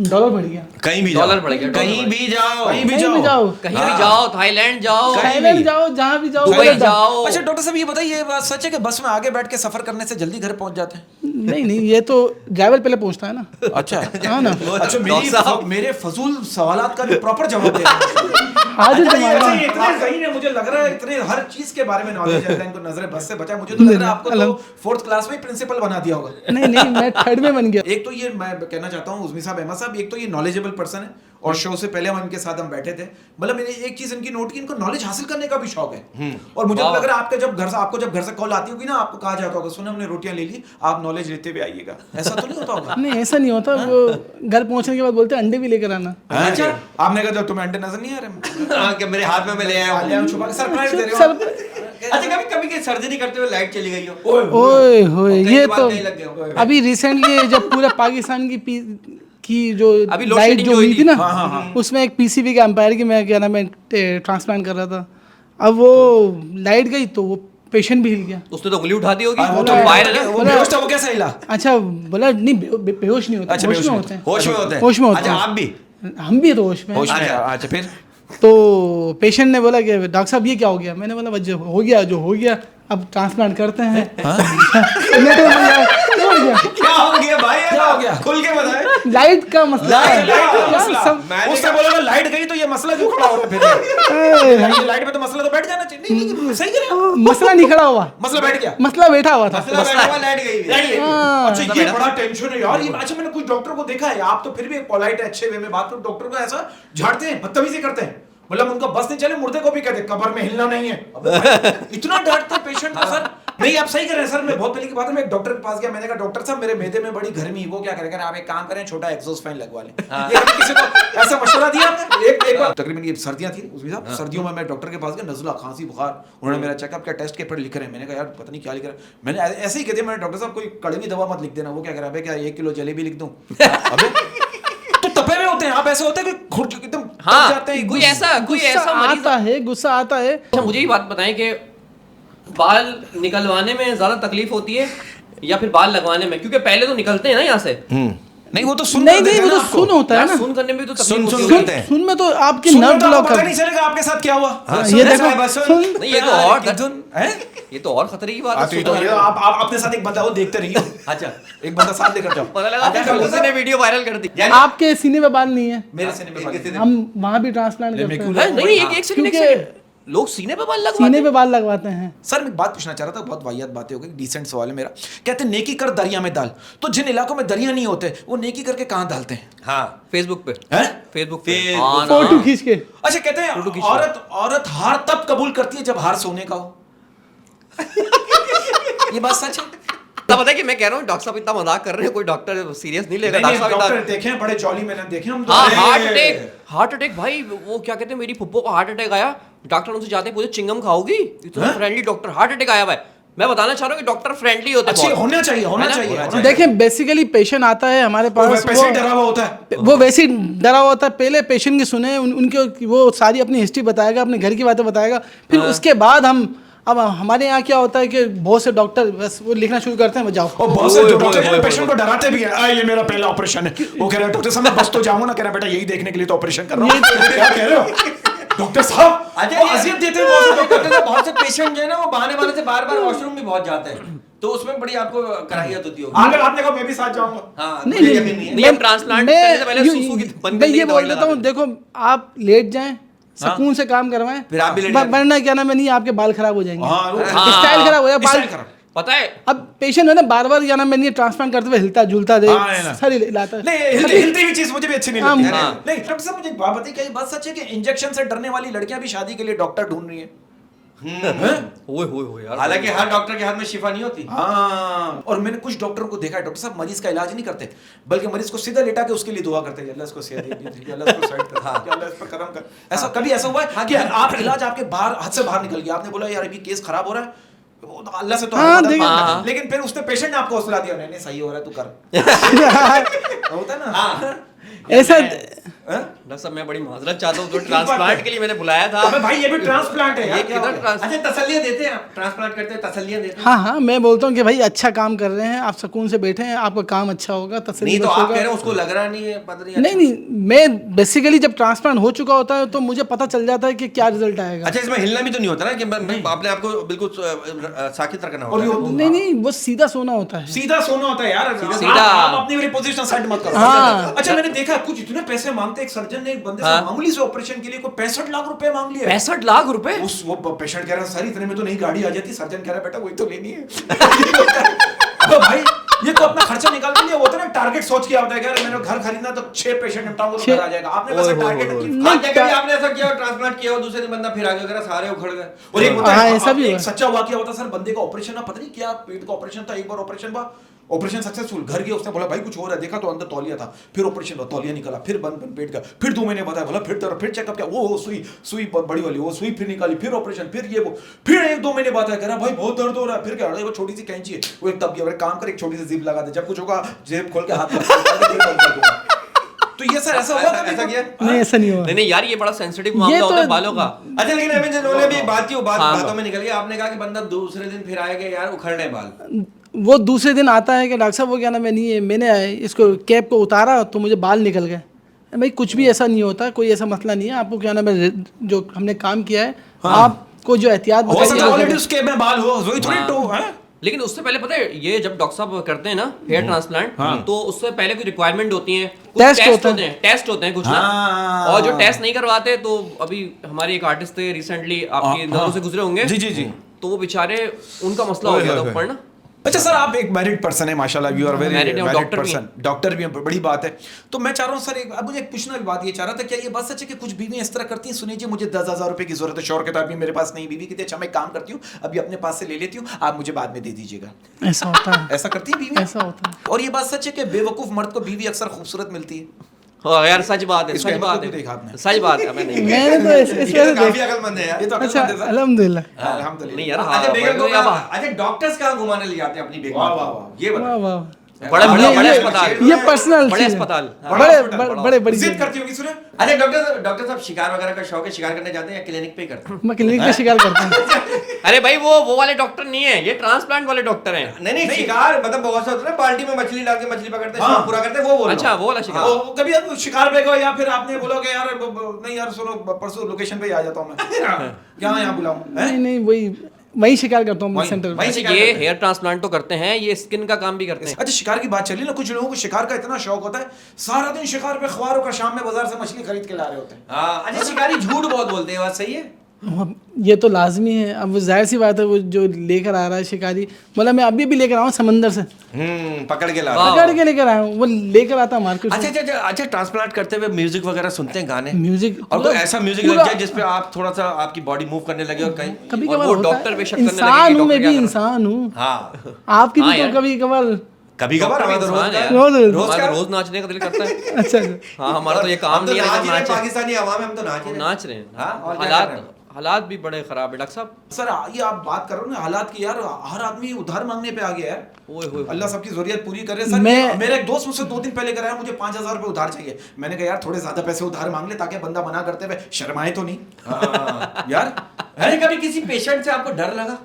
डॉलर बढ़ गया, कहीं भी डॉलर जाओ, बढ़ गया, कहीं डॉलर भी जाओ, कहीं भी कहीं जाओ। भी जाओ, कहीं भी जाओ, थाईलैंड जाओ, थाईलैंड जाओ, जहाँ भी जाओ, दुबई गलत जाओ। अच्छा डॉक्टर साहब ये बताइए, ये बात सच है कि बस में आगे बैठ के सफर करने से जल्दी घर पहुंच जाते हैं? नहीं नहीं, ये तो ड्राइवर पहले पूछता है ना। अच्छा हाँ ना, अच्छा मेरे फजूल सवालात का भी प्रॉपर जवाब दे आज अच्छा, ये जमाना ऐसे इतने सही है, मुझे लग रहा है इतने हर चीज के बारे में नॉलेज है, इनको नजर बस से बचा। मुझे तो लग रहा है आपको तो 4th क्लास में प्रिंसिपल बना दिया होगा। नहीं नहीं, मैं 3rd में बन गया। एक तो ये मैं कहना चाहता हूँ उज़्मी साहब, अहमद साहब, एक तो ये नॉलेजेबल पर्सन है और शो से पहले हम इनके साथ हम बैठे थे, मतलब मैंने एक चीज इनकी नोट की, इनको नॉलेज हासिल करने का भी शौक है। और मुझे तो लग रहा है आपको जब घर से कॉल आती होगी ना, आपको कहा जाता होगा सुनो हमने रोटियां ले ली, आप नॉलेज लेते हुए आइएगा, ऐसा तो नहीं होता होगा? नहीं ऐसा नहीं होता, वो घर पहुंचने के बाद बोलते हैं अंडे भी लेकर आना। अच्छा आपने कहा तुम्हें अंडे नजर नहीं आ रहे? हाँ, कि मेरे हाथ में मैं ले आया हूँ। छुपा के सरप्राइज दे रहे हो। अच्छा कभी कभी की सर्जरी करते हुए लाइट चली गई हो? ओए होए, कहीं ये के बाद तो कहीं लग गए हो। अभी रिसेंटली जब पूरा पाकिस्तान की जो अभी load लाइट shedding जो जो हुई हुई थी ना, हाँ। उसमें एक पीसीबी के एम्पायर की मैं क्या नाम है ट्रांसप्लांट कर रहा था। अब वो लाइट गई तो वो पेशेंट भी हिल गया। उसने तो उंगली उठा दी होगी, वो वो तो तो वायरल है। वो बेहोश था, वो कैसे हिला? अच्छा बोला नहीं, बेहोश नहीं होते, अच्छा, होश बेहोश में नहीं होते हैं, होश में होते हैं? होश में होते अच्छा हैं। आप भी? हम भी तो होश में हैं। होश में अच्छा। अच्छा फिर तो पेशेंट ने बोला कि डॉक्टर साहब ये क्या हो गया? मैंने बोला बस जो हो गया जो हो गया, अब ट्रांसप्लांट करते हैं। मैं तो बोला, क्या हो गया? क्या हो गया भाई? क्या हो गया? खुल के बताए। लाइट का मसला है। लाइट का यार, मसला। सब- उसने बोला ना लाइट गई तो ये मसला क्यों खड़ा हो रहा है फिर? ये लाइट में तो मसला तो बैठ जाना चाहिए। नहीं सही कह रहे हो, मसला नहीं खड़ा हुआ, मसला बैठ गया। मसला बैठा हुआ था। मसला बैठा हुआ, लाइट गई है। हाँ। अच्छा ये बड़ा टेंशन है यार। ये अच्छा मैंने कुछ डॉक्टर को देखा है, आप तो फिर भी पोलाइट है, अच्छे वे में बात करो, डॉक्टर को ऐसा झाड़ते हैं, बदतमीजी करते हैं, मतलब उनका बस नहीं चले मुर्दे को भी कहते कब्र में हिलना नहीं है। अबे भाई, इतना डांटते हैं पेशेंट को सर। नहीं आप सही कर रहे हैं सर। मैं बहुत पहले की बात है, मैं एक डॉक्टर के पास गया, मैंने कहा डॉक्टर साहब मेरे मेदे में बड़ी गर्मी, वो क्या करेगा, आप एक काम करें छोटा एग्जॉस्ट फैन लगवा लें। ये कभी किसी को ऐसा मशवरा दिया आपने? एक बार तकरीबन ये सर्दियां थी उस साहब, सर्दियों में मैं डॉक्टर के पास गया, नज़ला खांसी बुखार, उन्होंने मेरा चेकअप किया, टेस्ट के पेपर लिख रहे हैं। मैंने कहा यार पता नहीं क्या लिख रहे हैं। मैंने ऐसे ही कह दिया, मैंने डॉक्टर साहब कोई कड़वी दवा मत लिख देना। वो क्या कह रहा है, क्या 1 किलो जलेबी लिख दूं? अबे तो तपे हुए होते हैं आप, ऐसे होते हैं कि खुद एकदम हाँ, तप जाते हैं। कोई ऐसा मरीज आता है, गुस्सा आता है। अच्छा मुझे ये बात बताएं कि बाल निकलवाने में ज्यादा तकलीफ होती है या फिर बाल लगवाने में? क्योंकि पहले तो निकलते हैं ना यहाँ से। नहीं वो तो सुन नहीं कर नहीं, देते वो हैं तो ना आपको। सुन होता है यार ना। सुन करने में भी तो सुन तकलीफ सुन होती है। करते हैं। सुन में तो आपकी सुन नर्व में तो आपको ब्लॉक पता है। नहीं चलेगा आपके साथ क्या हुआ। ये सुन, देखो, बस सुन। सुन। नहीं ये तो और हैं? ये तो और खतरे की बात हाँ, तो है। ये तो ये आप अपने साथ एक बंदा हो देखते रहिए। अच्छा एक बंदा साथ लेकर जाओ। पता लगा अच्छा, फिर किसी ने वीडियो वायरल कर दी। आपके सीने पे बाल नहीं है, मेरे सीने पे बाल। हम वहाँ भी ट्रांसप्लांट करते हैं। है? नहीं एक सेकंड क्योंकि लोग सीने पे बाल लगवाते सीने हैं। पे बाल लगवाते हैं। सर मैं एक बात पूछना चाह रहा था, बहुत वाहियात बातें हो गई, डिसेंट सवाल है मेरा। कहते हैं नेकी कर दरिया में डाल, तो जिन इलाकों में दरिया नहीं होते वो नेकी करके कहाँ डालते हैं? हाँ फेसबुक पे हैं? फेसबुक पे Facebook। हाँ ना। फोटो खींच के। अच्छा कहते हैं औरत हार तब कबूल करती है जब हार सोने का हो। ये बात सच है? तब पता है कि मैं कह रहा हूँ डॉक्टर साहब इतना मजाक कर रहे हैं, कोई डॉक्टर सीरियस नहीं लेगा। नहीं, डॉक्टर साहब डॉक्टर इतना- देखे हैं बड़े जॉली, मैंने देखे हम तो। हाँ अरे! हार्ट अटैक भाई, वो क्या कहते हैं, मेरी फुप्पो को हार्ट अटैक आया, डॉक्टर उनसे जाते पूछे चिंगम खाओगी? इतना फ्रेंडली डॉक्टर, हार्ट अटैक आया भाई। मैं बताना चाह रहा हूँ कि डॉक्टर फ्रेंडली होते हैं अच्छी बहुत। होना चाहिए, होना है ना? चाहिए। होना देखिए बेसिकली पेशेंट आता है हमारे पास, पेशेंट डरा हुआ होता है। वो वैसे ही डरा हुआ होता है। पहले पेशेंट की सुने, उनके वो सारी अपनी हिस्ट्री बताएगा, अपने घर की बातें बताएगा, फिर उसके बाद हम अब हमारे यहाँ क्या होता है कि बहुत से डॉक्टर बस वो लिखना शुरू करते हैं, वो जाओ। और बहुत से जो डॉक्टर पेशेंट को डराते भी हैं, ये मेरा पहला ऑपरेशन है। वो कह रहे हैं डॉक्टर साहब मैं बस तो जाऊंगा ना, कह रहा बेटा यही देखने के लिए तो ऑपरेशन कर रहा हूँ। क्या कह रहे हो डॉक्टर साहब? अच्छा, वो ये- अजियत देते हैं बहुत से डॉक्टर। डॉक्टर बहुत से पेशेंट जो है ना वो बहाने से बार-बार वॉशरूम भी बहुत जाते हैं, तो उसमें बड़ी आपको कराहियत होती होगी। अगर आपने कहा मैं भी साथ जाऊंगा। हाँ, नहीं मुझे नहीं, यकीन नहीं है। नहीं, हम ट्रांसप्लांट करने से पहले सूसू की बंद मैं करने ये की बोल दवाई देता हूँ, लगाते देखो आप लेट जाएं, सुकून से काम करवाएं, फिर आप भी लेट जाते हैं। वरना क्या नाम है, नहीं आपके बाल खराब हो जाएंगे, हाँ, वो- स्टाइल खराब हो जाएगा, बाल स्टाइल खराब। पता है अब पेशेंट है ना बार बार क्या नाम है, ट्रांसप्लांट करते हुए हिलता झूलता दे, हाँ, है ना। सर हिलाता है। नहीं हिलती हुई चीज मुझे भी अच्छी नहीं हाँ, लगती। हाँ। नहीं डॉक्टर साहब मुझे एक बात बताइए, क्या ये बात सच है कि इंजेक्शन से डरने वाली लड़कियां भी शादी के लिए डॉक्टर ढूंढ रही हैं? ओए यार, हालांकि हर डॉक्टर के हाथ में शिफा नहीं होती। हाँ, और मैंने कुछ डॉक्टरों को देखा है, डॉक्टर साहब मरीज का इलाज नहीं करते, बल्कि मरीज को सीधा लेटा के उसके लिए दुआ करते हैं, अल्लाह इसको सेहत दे, अल्लाह इसको साइड कर, अल्लाह इस पर करम कर। ऐसा कभी ऐसा हुआ है कि आप इलाज आपके बाहर हाथ से बाहर निकल गया, आपने बोला यार अभी केस खराब हो रहा है, वो तो अल्लाह से तो हाँ, हर मदद देखिए। मांगता है, हाँ। लेकिन फिर उसने पेशेंट ने आपको हौसला दिया, नहीं नहीं सही हो रहा है तू कर। होता है ना? हाँ, ऐसा हैं? डॉक्टर साहब मैं बड़ी माजरत चाहता हूँ, तो ट्रांसप्लांट के लिए मैंने बुलाया था। अबे भाई ये भी ट्रांसप्लांट है यार, ये क्या किधर हो गया? ट्रांस अच्छा तसल्लियां देते हैं आप, ट्रांसप्लांट करते हैं तसल्लियां देते हैं? हाँ हाँ, मैं बोलता हूँ कि भाई अच्छा काम कर रहे हैं, आप सुकून से बैठे हैं, आपका काम अच्छा होगा, तसल्ली नहीं तो बख्श आप होगा। कह रहे हो उसको लग रहा नहीं है, पता नहीं। नहीं नहीं, मैं बेसिकली जब ट्रांसप्लांट हो चुका होता है तो मुझे पता चल जाता है कि क्या रिजल्ट आएगा। अच्छा इसमें हिलना भी तो नहीं होता ना कि आपने आपको बिल्कुल साकित रखना और ये होता है। नहीं नहीं, वो सीधा सोना होता है। सीधा सोना होता है यार, सीधा। आप अपनी वाली पोजीशन सेट मत करो। हाँ। अच्छा मैंने देखा कुछ इतने पैसे मांगते, एक सर्जन ने एक बंदे से मामूली से ऑपरेशन के लिए कोई 65 लाख रुपए मांग लिए। 65 लाख रुपए? उस वो पेशेंट कह रहा है सर इतने में तो नहीं गाड़ी आ जाती, सर्जन कह रहा है बेटा वही तो लेनी है। तो भाई ये तो अपना खर्चा निकाल के लिए वो होता है ना, टारगेट सोच के आता है, यार मैंने घर खरीदना तो 6 पेशेंट निपटाऊंगा तो घर आ जाएगा। आपने वैसे टारगेट हाँ क्या कभी आपने ऐसा किया ट्रांसप्लांट किया और दूसरे दिन बंदा फिर आ गया, सारे उखड़ गए? और एक होता हाँ, है ऐसा भी एक हुआ। सच्चा वाकया होता सर, बंदे का ऑपरेशन ना पता नहीं क्या पेट का ऑपरेशन था, एक बार ऑपरेशन हुआ, ऑपरेशन सक्सेसफुल, घर गया, उसने बोला भाई कुछ हो रहा है, देखा तो अंदर तौलिया था, फिर ऑपरेशन हुआ, तौलिया निकला, फिर बंद पेट का, फिर 2 महीने बताया, बोला फिर फिर चेकअप किया, वो सुई बड़ी वाली वो सुई फिर निकाली, फिर ऑपरेशन, फिर ये वो, फिर 1-2 महीने बाद कह रहा भाई बहुत दर्द हो रहा है, फिर क्या वो छोटी सी कैंची है, वो एक तब गया, काम कर एक छोटी सी जिप लगा दे, जब कुछ होगा जेब खोल के हाथ तो ये सर ऐसा हुआ ऐसा किया? नहीं ऐसा नहीं हुआ। नहीं नहीं यार, ये बड़ा सेंसिटिव ये मामला तो- होता है बालों का। अच्छा लेकिन अभी जिन्होंने भी बात की वो हाँ, बातों में निकल गया, आपने कहा कि बंदा दूसरे दिन फिर आएगा यार उखड़ रहे बाल। वो दूसरे दिन आता है कि डॉक्टर साहब वो क्या नाम है, नहीं है मैंने इसको कैप को उतारा तो मुझे बाल निकल गए। भाई कुछ भी ऐसा नहीं होता, कोई ऐसा मसला नहीं है। आपको क्या नाम है, जो हमने काम किया है आपको जो एहतियात हो सकता है बताई ऑलरेडी है, उसके में बाल हो, वही थोड़ी हाँ। तो है। लेकिन उससे पहले पता है, ये जब डॉक्टर साहब करते हैं ना हेयर ट्रांसप्लांट, तो उससे पहले कुछ रिक्वायरमेंट होती है, कुछ टेस्ट टेस्ट होता होते हैं, टेस्ट होते हैं कुछ ना। हाँ। और जो टेस्ट नहीं करवाते, तो अभी हमारे एक आर्टिस्ट थे रिसेंटली, आपकी नजरों से गुजरे होंगे। जी जी जी। तो वो बेचारे, उनका मसला हो गया था ऊपर ना। अच्छा सर आप एक मैरिड पर्सन है माशाल्लाह, यू आर वेरी Married है, मैरिड doctor भी पर्सन, डॉक्टर भी हैं, बड़ी बात है। तो मैं चाह रहा हूँ सर अब मुझे एक पूछना भी बात ये चाह रहा था, क्या ये बात सच है कि कुछ बीवी इस तरह करती हैं, सुनिए जी मुझे 10,000 रुपए की जरूरत है, शौहर के तौर पे मेरे पास नहीं, बीवी कहती है अच्छा मैं काम करती हूँ अभी अपने पास से ले लेती हूँ, आप मुझे बाद में दे दीजिएगा, ऐसा होता है, ऐसा करती है बीवी? ऐसा होता है। और ये बात सच है कि बेवकूफ मर्द को बीवी अक्सर खूबसूरत मिलती है? हाँ यार सच बात है, इसको सच एपिसोड बात क्यों देखा है, आपने? सच बात है। मैं नहीं मैंने तो इस ये वजह तो से काफी देखा। अकलमंद है यार। ये तो अच्छा अकलमंद है सर। अल्हम्दुलिल्लाह। अल्हम्दुलिल्लाह। नहीं यार, अच्छा बेगम को हाँ, अच्छा डॉक्टर्स कहाँ घुमाने ले जाते हैं अपनी बेगम वाह, को? वाह, वाह। ये बता। वाह वाह, बड़े बड़े ये- बड़े ये- अस्पताल, ये पर्सनल बड़े चीज़ है। अस्पताल। बड़े बड़ी जिद जगह। करती होगी सुने। अच्छा डॉक्टर साहब शिकार वगैरह का शौक है, शिकार करने जाते हैं या क्लिनिक पे ही करते हैं? मैं क्लिनिक पे शिकार करता हूँ। अरे भाई वो वाले डॉक्टर नहीं है, ये ट्रांसप्लांट वाले डॉक्टर हैं। नहीं शिकार मतलब बहुत सा होता है, बाल्टी में मछली डाल के मछली पकड़ते हैं, शौक पूरा करते हैं, वो बोल रहा अच्छा हूँ। वो वाला शिकार। वो कभी आप शिकार पे गए या फिर आपने बोला कि यार नहीं यार सुनो परसों लोकेशन पे ही आ जाता हूँ मैं, क्या यहाँ बुलाऊं? नहीं नहीं, वही शिकार करता हूँ वही- सेंटर वही में। शिकार ये करते हैं। हेयर ट्रांसप्लांट तो करते हैं, ये स्किन का काम भी करते हैं। अच्छा शिकार की बात चली ना, कुछ लोगों को शिकार का इतना शौक होता है, सारा दिन शिकार पे ख्वारों का, शाम में बाजार से मछली खरीद के ला रहे होते हैं। हाँ, अच्छा शिकारी झूठ बहुत बोलते हैं, बात सही है? ये तो लाजमी है। अब वो जाहिर सी बात है, वो जो लेकर आ रहा है शिकारी, मतलब मैं अभी भी लेकर आया हूँ समंदर से, पकड़ के ला वाह। रहे हैं। पकड़ के लेकर आया हूँ, वो लेकर आता मार्केट अच्छा से। अच्छा ट्रांसप्लांट करते हुए म्यूजिक वगैरह सुनते हैं, गाने? म्यूजिक और कोई ऐसा म्यूजिक लग पूरा- जाए जिसपे आप थोड़ा सा आपकी बॉडी मूव करने लगे और कहीं कभी और कभार वो होता डॉक्टर है। पे शक करने लगे कि इंसान हूँ, डॉक्टर मैं क्या भी कर रहा है। इंसान हूँ, हाँ आपकी हाँ भी तो यार। कभी कभार। कभी कभार हमें तो रोज इंसान है यार। रोज- रोज हमारा क्या? तो रोज नाचने का दिल करता है। अच्छा हाँ हमारा तो ये काम हम तो नहीं है, नाच लेकिन ही रहे हैं, नाच पाकिस्तानी हवा में हम तो नाच ही रहे हैं। नाच रहे हैं। हाँ, और क्या कर रहे हैं? हालात भी बड़े खराब है डॉक्टर साहब। सर ये आप बात कर रहे हो ना हालात की, यार हर आदमी उधार मांगने पे आ गया है। ओए होए। अल्लाह सबकी जरूरत पूरी करे। सर मेरा एक दोस्त मुझसे 2 दिन पहले कराया, मुझे 5,000 रुपए उधार चाहिए। मैंने कहा यार थोड़े ज्यादा पैसे उधार मांग ले ताकि बंदा मना करते हुए शर्माए तो नहीं। यार अरे कभी किसी पेशेंट से आपको डर लगा?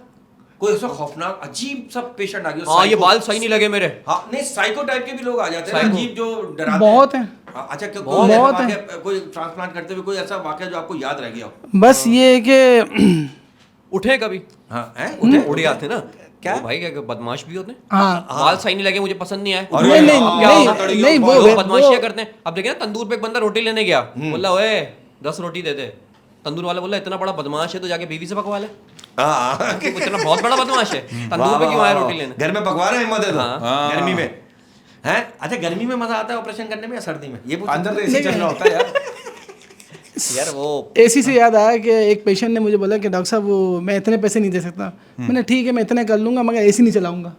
कोई ऐसा खौफनाक अजीब सा पेशेंट आ गया? हाँ ये psycho- बाल सही नहीं लगे मेरे। हाँ नहीं साइको टाइप के भी लोग आ जाते हैं ना, Psycho। अजीब जो डराते बहुत हैं। हाँ, अच्छा कोई बहुत ऐसा हैं। वाकया, कोई ट्रांसप्लांट करते हुए कोई ऐसा वाकया जो आपको याद रह गया हो? बस ये है कि उठे कभी हाँ हैं? उड़े आते ना क्या? वो भाई क्या बदमाश भी होते हैं। हाँ बाल सही नहीं लगे, मुझे पसंद नहीं आए। अरे नहीं नहीं यार, क्या नहीं होगा? नहीं वो लोग वो- बदमाशियां करते हैं। अब देखे ना, तंदूर पे एक बंदा रोटी लेने गया, बोला ओए 10 रोटी दे दे। तंदूर वाला बोला इतना बड़ा बदमाश है तो जाके बीवी से पकवा ले। हाँ तो इतना बहुत बड़ा बदमाश है, तंदूर पे क्यों आया रोटी लेने? घर में पकवा रहे हैं, हिम्मत है तो हाँ। गर्मी में हैं? अच्छा गर्मी में मजा आता है ऑपरेशन करने में या सर्दी में? ये पूछो। अंदर तो ऐसे चल रहा होता है यार। यार वो एसी से याद आया कि एक पेशेंट ने मुझे बोला कि डॉक्टर साहब वो मैं इतने पैसे नहीं दे सकता। मैंने ठीक है मैं इतने कर लूंगा मगर एसी नहीं चलाऊंगा।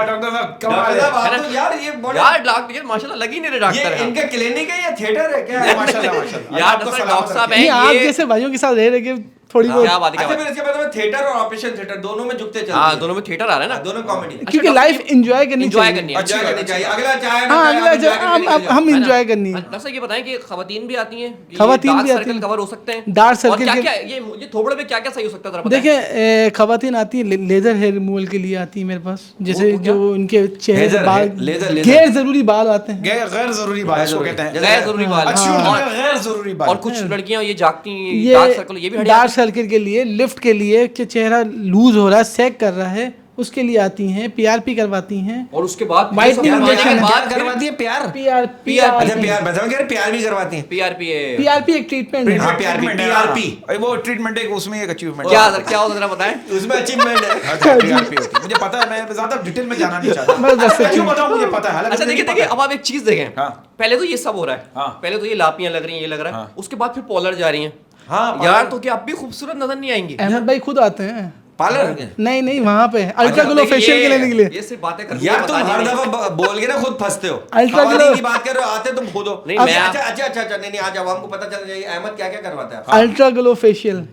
डॉक्टर साहब कमाल है। आप तो यार ये बड़ा यार डॉक्टर माशाल्लाह लग ही नहीं रहे ये डॉक्टर हैं। इनका क्लिनिक है या थिएटर है क्या? माशाल्लाह माशाल्लाह। यार आपको डॉक्टर सलामत साहब रखे। नहीं हैं आप ये। जैसे भाइयों के साथ रह रहे कि थोड़ी बहुत। क्या बात है, क्या अच्छा बात फिर इसके बाद थिएटर और ऑपरेशन थिएटर दोनों में झुकते चलते है। हाँ हैं। दोनों में थिएटर आ रहा है ना, दोनों कॉमेडी क्योंकि लाइफ एंजॉय करनी एंजॉय चाहिए। करनी है। अच्छा करनी चाहिए। अगला चाहे हाँ अगला enjoy करके निकल जाओ। हम है ना? इंजॉय करनी है। डॉक्टर साहब ये बताएं कि खवातीन भी आती हैं, खवातीन डार्क भी आती सर्कल हैं। कवर हो सकते हैं, डार्क और सर्कल क्या के- क्या ये थोबड़े पे क्या क्या सही हो सकता है, जरा बताएं। देखिए खवातीन आती है लेजर हेयर रिमूवल के लिए आती है मेरे पास, जैसे वो क्या? जो उनके चेहरे लेजर बाल है, लेजर। गैर जरूरी बाल आते हैं। गैर जरूरी बात इसको कहते हैं। गैर जरूरी बाल, अच्छी हाँ। उर्दू में गैर जरूरी बात। और कुछ लड़कियां ये जागती हैं, ये डार्क सर्कल, ये भी हट डार्क जाते हैं। सर्कल के लिए, लिफ्ट के लिए कि चेहरा लूज हो रहा है, सैग कर रहा है, उसके लिए आती हैं। पीआरपी करवाती हैं। और उसके बाद Whitening ये सब injection करवाने के है। बाद क्या करवाती है प्यार? पीआरपी अच्छा प्यार, मैं समझ गया प्यार भी करवाती हैं। पीआरपी है। पीआरपी एक ट्रीटमेंट है। हाँ, PRP, TRP वो ट्रीटमेंट है, उसमें एक अचीवमेंट क्या होता है जरा बताएं। उसमें अचीवमेंट है। TRP होती है। मुझे पता है, मैं ज्यादा डिटेल में जाना नहीं चाहता। बस दस मैं क्यों बताऊं, मुझे पता है। हालांकि अच्छा मुझे देखिए नहीं देखिए, पता अब आप एक चीज देखें, हाँ। पहले तो ये सब हो रहा है, हाँ। पहले तो ये लापियां लग रही हैं, ये लग रहा है, हाँ। उसके बाद फिर पॉलर जा रही हैं। हाँ, यार पार्लर। तो क्या अब भी खूबसूरत नजर नहीं आएंगी? अहमद भाई खुद आते हैं। पार्लर नहीं नहीं वहाँ पे अल्ट्रा ग्लो देखिए, फेशियल के लेने के लिए। ये सिर्फ बातें करके यार तुम बतानी हर नहीं। दफा बोल के ना खुद फंसते हो। अल्ट्रा खवातीन ग्लो- की बात कर रहे हो, आते तुम खुद हो। नहीं, अच्छा मैं- अच्छा अच्छा अच्छा अच्छा, नहीं नहीं, आज आवाम को पता चल जाएगा अहमद क्या क्या करवाता है। अल्ट्रा ग्लो फेशियल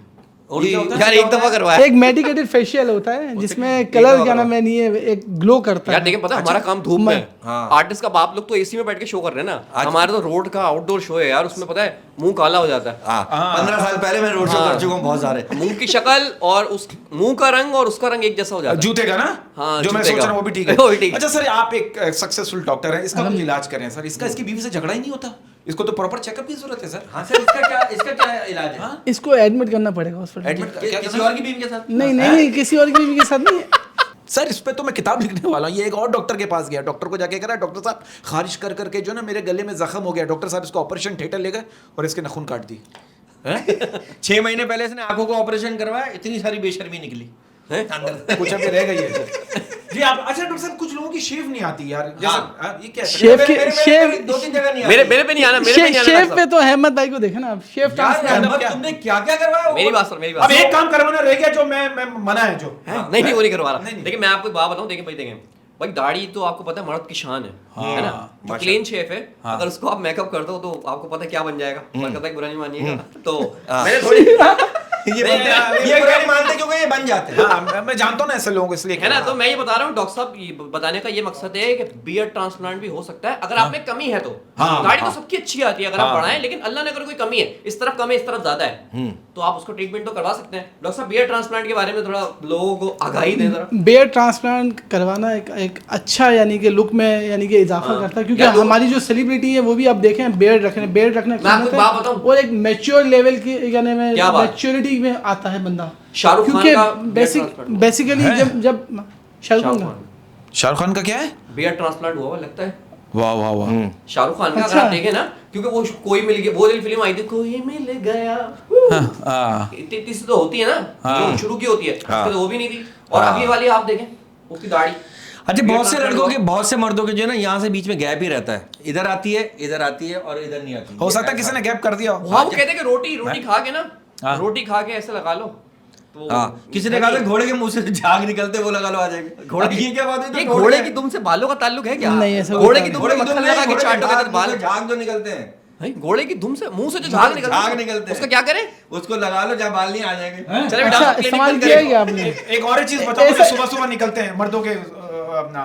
और क्या होता है? यार एक दफा करवाया एक मेडिकेटेड फेशियल होता है जिसमें कलर क्या नाम है नहीं है, एक ग्लो करता यार है। देखिए, पता है हमारा काम धूप में है। हाँ। आर्टिस्ट का बाप लोग तो एसी में बैठ के शो कर रहे हैं ना, हमारा तो रोड का आउटडोर शो है यार, उसमें पता है मुंह काला हो जाता है। हाँ, 15 साल पहले मैं रोड शो हाँ। कर चुका हूँ बहुत सारे। मुंह की शक्ल और उस मुंह का रंग और उसका रंग एक जैसा हो जाता है। जूते का ना, हाँ, जो मैं जूते सोच का। रहा हूँ वो भी ठीक है। वो भी ठीक है। अच्छा सर, आप एक सक्सेसफुल डॉक्टर हैं, इसका कुछ इलाज करें सर। इसका इसकी बीवी से झगड़ा ही नहीं होता, इसको तो प्रॉपर चेकअप की जरूरत है सर। हाँ सर, इसका क्या इलाज है? हाँ? इसको एडमिट करना पड़ेगा हॉस्पिटल। एडमिट क्या किसी करना? और की बीवी के साथ? नहीं नहीं नहीं किसी और की बीवी के साथ नहीं। सर इस पे तो मैं किताब लिखने वाला हूँ। ये एक और डॉक्टर के पास गया, डॉक्टर को जाके कहा, डॉक्टर साहब खारिश कर करके जो ना मेरे गले में जख्म हो गया, डॉक्टर साहब इसको ऑपरेशन थिएटर ले गए और इसके नाखून काट दी। 6 महीने पहले इसने आंखों को ऑपरेशन करवाया, इतनी सारी बेशर्मी निकली हैं? अंदर। कुछ अभी रह गई है जी। आप अच्छा डॉक्टर साहब, कुछ लोगों की शेव नहीं आती यार, जैसे हाँ। ये क्या है? शेव के मेरे शेव 2-3 जगह नहीं मेरे आती। मेरे पे नहीं आना, मेरे पे नहीं आना शेव डॉक्टर पे साहब। तो अहमद भाई को देखा ना आप, शेव यार ट्रांसप्लांट। अहमद, तुमने क्या क्या करवाया? मेरी बात सुन, मेरी अब बात एक काम करवाना रह गया जो मैं मना है जो। सुन। नहीं नहीं, वो नहीं करवा रहा। नहीं, नहीं। देखिए मैं आपको एक बात बताऊं, देखिए भाई, देखें भाई, दाढ़ी तो आपको पता है मर्द की शान है ना, जो क्लीन शेव है, अगर उसको आप मेकअप कर दो तो आपको पता है क्या बन जाएगा। मैं कहता है बुरा नहीं मानिएगा, तो मैंने थोड़ी ये बुरा नहीं मानते क्योंकि ये बन जाते हैं। हाँ, मैं जानता हूँ ना ऐसे लोगों को, इसलिए है ना। तो मैं ये बता रहा हूँ डॉक्टर साहब, ये बताने का ये मकसद है कि बियर्ड ट्रांसप्लांट भी हो सकता है अगर आप में कमी है तो। हाँ, दाढ़ी तो हाँ। सबकी अच्छी आती है अगर आप बढ़ाएं, लेकिन अल्लाह ने अगर कोई कमी है, इस तरफ कम है इस तरफ ज्यादा है, तो आप उसको ट्रीटमेंट तो करवा सकते हैं। डॉक्टर साहब बियर्ड ट्रांसप्लांट के बारे में थोड़ा लोगों को आगाही दें जरा। बेयर ट्रांसप्लांट करवाना एक अच्छा यानी कि लुक में यानी कि इजाफा करता है, क्योंकि या लोग- हमारी जो सेलिब्रिटी है वो भी आप देखें बेयर रखने मैं आपको एक बात बताऊं? और एक मैच्योर लेवल की यानी में क्या बात? मैच्योरिटी में आता है बंदा। शाहरुख खान क्योंकि का beard transplant बेसिकली है? जब शाहरुख खान का शाहरुख खान का क्या है? बियर्ड ट्रांसप्लांट हुआ लगता है वाह वाह वाह। शाहरुख खान का। अगर अच्छा। आप देखें ना, क्योंकि वो कोई मिल गया, वो वाली फिल्म आई थी कोई मिल गया, इतनी सी तो होती है ना, जो शुरू की होती है, उसके तो वो भी नहीं थी। और अभी वाली आप देखें, उसकी दाढ़ी। अच्छा, बहुत से Beard लड़कों के, transplant बहुत से मर्दों के जो है ना, यहाँ से बीच में गैप ही रहता है। इधर आती है और इधर नहीं आती। हो सकता है किसी ने गैप कर दिया हो। वहाँ वो कहते हैं कि रोटी खा के ना, रोटी खा के ऐसे लगा लो तो हाँ, किसी ने कहा था घोड़े के मुंह से झाग निकलते, वो लगा लो आ जाएगा। घोड़े अब ये क्या बात है? ये घोड़े की दुम से बालों का ताल्लुक है क्या? नहीं, ऐसा घोड़े कोई की दुम घोड़े से की दुम मक्खन नहीं, लगा के घोड़े के चाटो के झाग, बाल। झाग जो निकलते हैं, नहीं, घोड़े की दुम से मुंह से जो झाग निकलते झाग निकलते हैं, उसका क्या करें? उसको लगा लो, जहाँ बाल नहीं आ जाएंगे। चले अच्छा इस्तेमाल किया है क्या आपने? एक और चीज बताओ, जो सुबह सुबह निकलते हैं मर्दों के अपना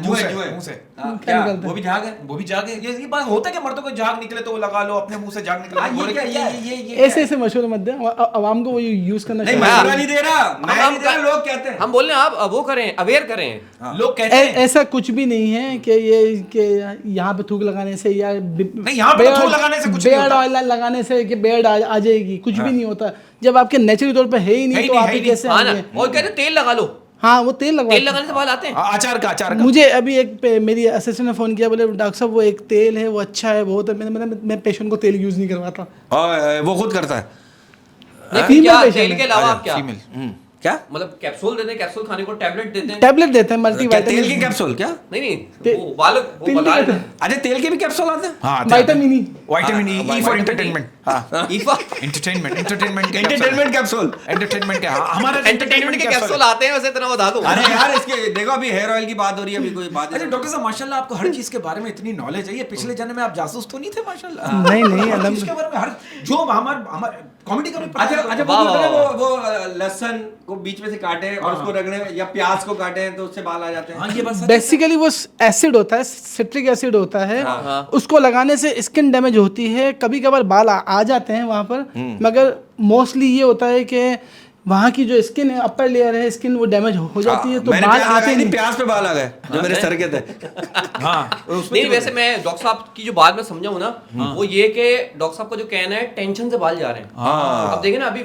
मुंह से, जुए। मुंह से। हाँ, क्या क्या? निकलते वो भी झाग है। वो भी झाग है। ये बात होता है कि मर्दों को झाग निकले तो वो लगा लो, अपने मुंह से झाग निकले। हाँ, ये घोड़े क्या? के- ये ऐसे ऐसे मशहूर मत दे, आवाम को वो यूज करना नहीं, चाहिए। मशवरा नहीं दे रहा, मैं नहीं दे रहा, लोग कहते हैं। हम बोल रहे हैं आप वो करें, अवेयर करें। लोग कहते हैं ऐसा कुछ भी नहीं है कि ये कि यहाँ पे थूक लगाने से या नहीं, यहाँ पे तो थूक लगाने से कुछ नहीं बेयर्ड होता। ऑयल लगाने से कि बेयर्ड आ जाएगी, कुछ भी नहीं होता। जब आपके नेचुरल तौर पे है ही नहीं तो आप कैसे हाँ ना, आएंगे? और कहते हैं तेल लगा लो, हाँ वो तेल लगवा तेल लगाने से बाल आते हैं। अचार का मुझे अभी मेरी असिस्टेंट ने फोन किया, बोले डॉक्टर साहब वो एक तेल है वो अच्छा है बहुत है। मैं पेशेंट को तेल यूज नहीं करवाता। वो खुद करता है। नहीं, Female क्या patient तेल है। के अलावा आप क्या क्या? मतलब कैप्सूल देते हैं, कैप्सूल खाने को, टैबलेट देते हैं? टैबलेट देते हैं मल्टी क्या तेल के कैप्सूल? क्या? नहीं ते- वो बाल वो तेल बता के रहे देते थे। हैं। अच्छा, तेल के भी कैप्सूल आते हैं? हाँ, vitamin E. Vitamin E for vitamin E। Entertainment. हाँ ईफा एंटरटेनमेंट कैप्सूल एंटरटेनमेंट क्या हमारा एंटरटेनमेंट के कैप्सूल आते हैं, वैसे इतना बता दूं। अरे यार इसके देखो अभी हेयर ऑयल की बात हो रही है, अभी कोई बात अच्छा डॉक्टर साहब माशाल्लाह आपको हर चीज के बारे में इतनी नॉलेज है। ये पिछले जन्म में आप जासूस तो नहीं थे माशाल्लाह? नहीं नहीं हर अलहमद चीज के बारे में हर जो हमारे कॉमेडी का भी अच्छा अच्छा वाह, वाह, वो लहसुन को बीच में से काटे और उसको रगड़े या प्याज को काटे तो उससे बाल आ जाते हैं। हाँ ये बात सच है। बेसिकली वो एसिड होता है, सिट्रिक एसिड होता है, हाँ। उसको लगाने से स्किन डैमेज होती है। कभी कभार बाल आ जाते हैं वहाँ पर, मगर मोस्टली ये होता है कि वहाँ की जो स्किन है, अपर लेयर है स्किन, वो डैमेज हो जाती है, तो मैंने बाल प्याज आते लगाए नहीं, नहीं। प्याज पे बाल आ गए जो मेरे सर के थे। हाँ नहीं वैसे मैं डॉक्टर साहब की जो बात में समझा हूँ ना, वो ये कि डॉक्टर साहब का जो कहना है टेंशन से बाल जा रहे हैं। हाँ। अब देखे ना, अभी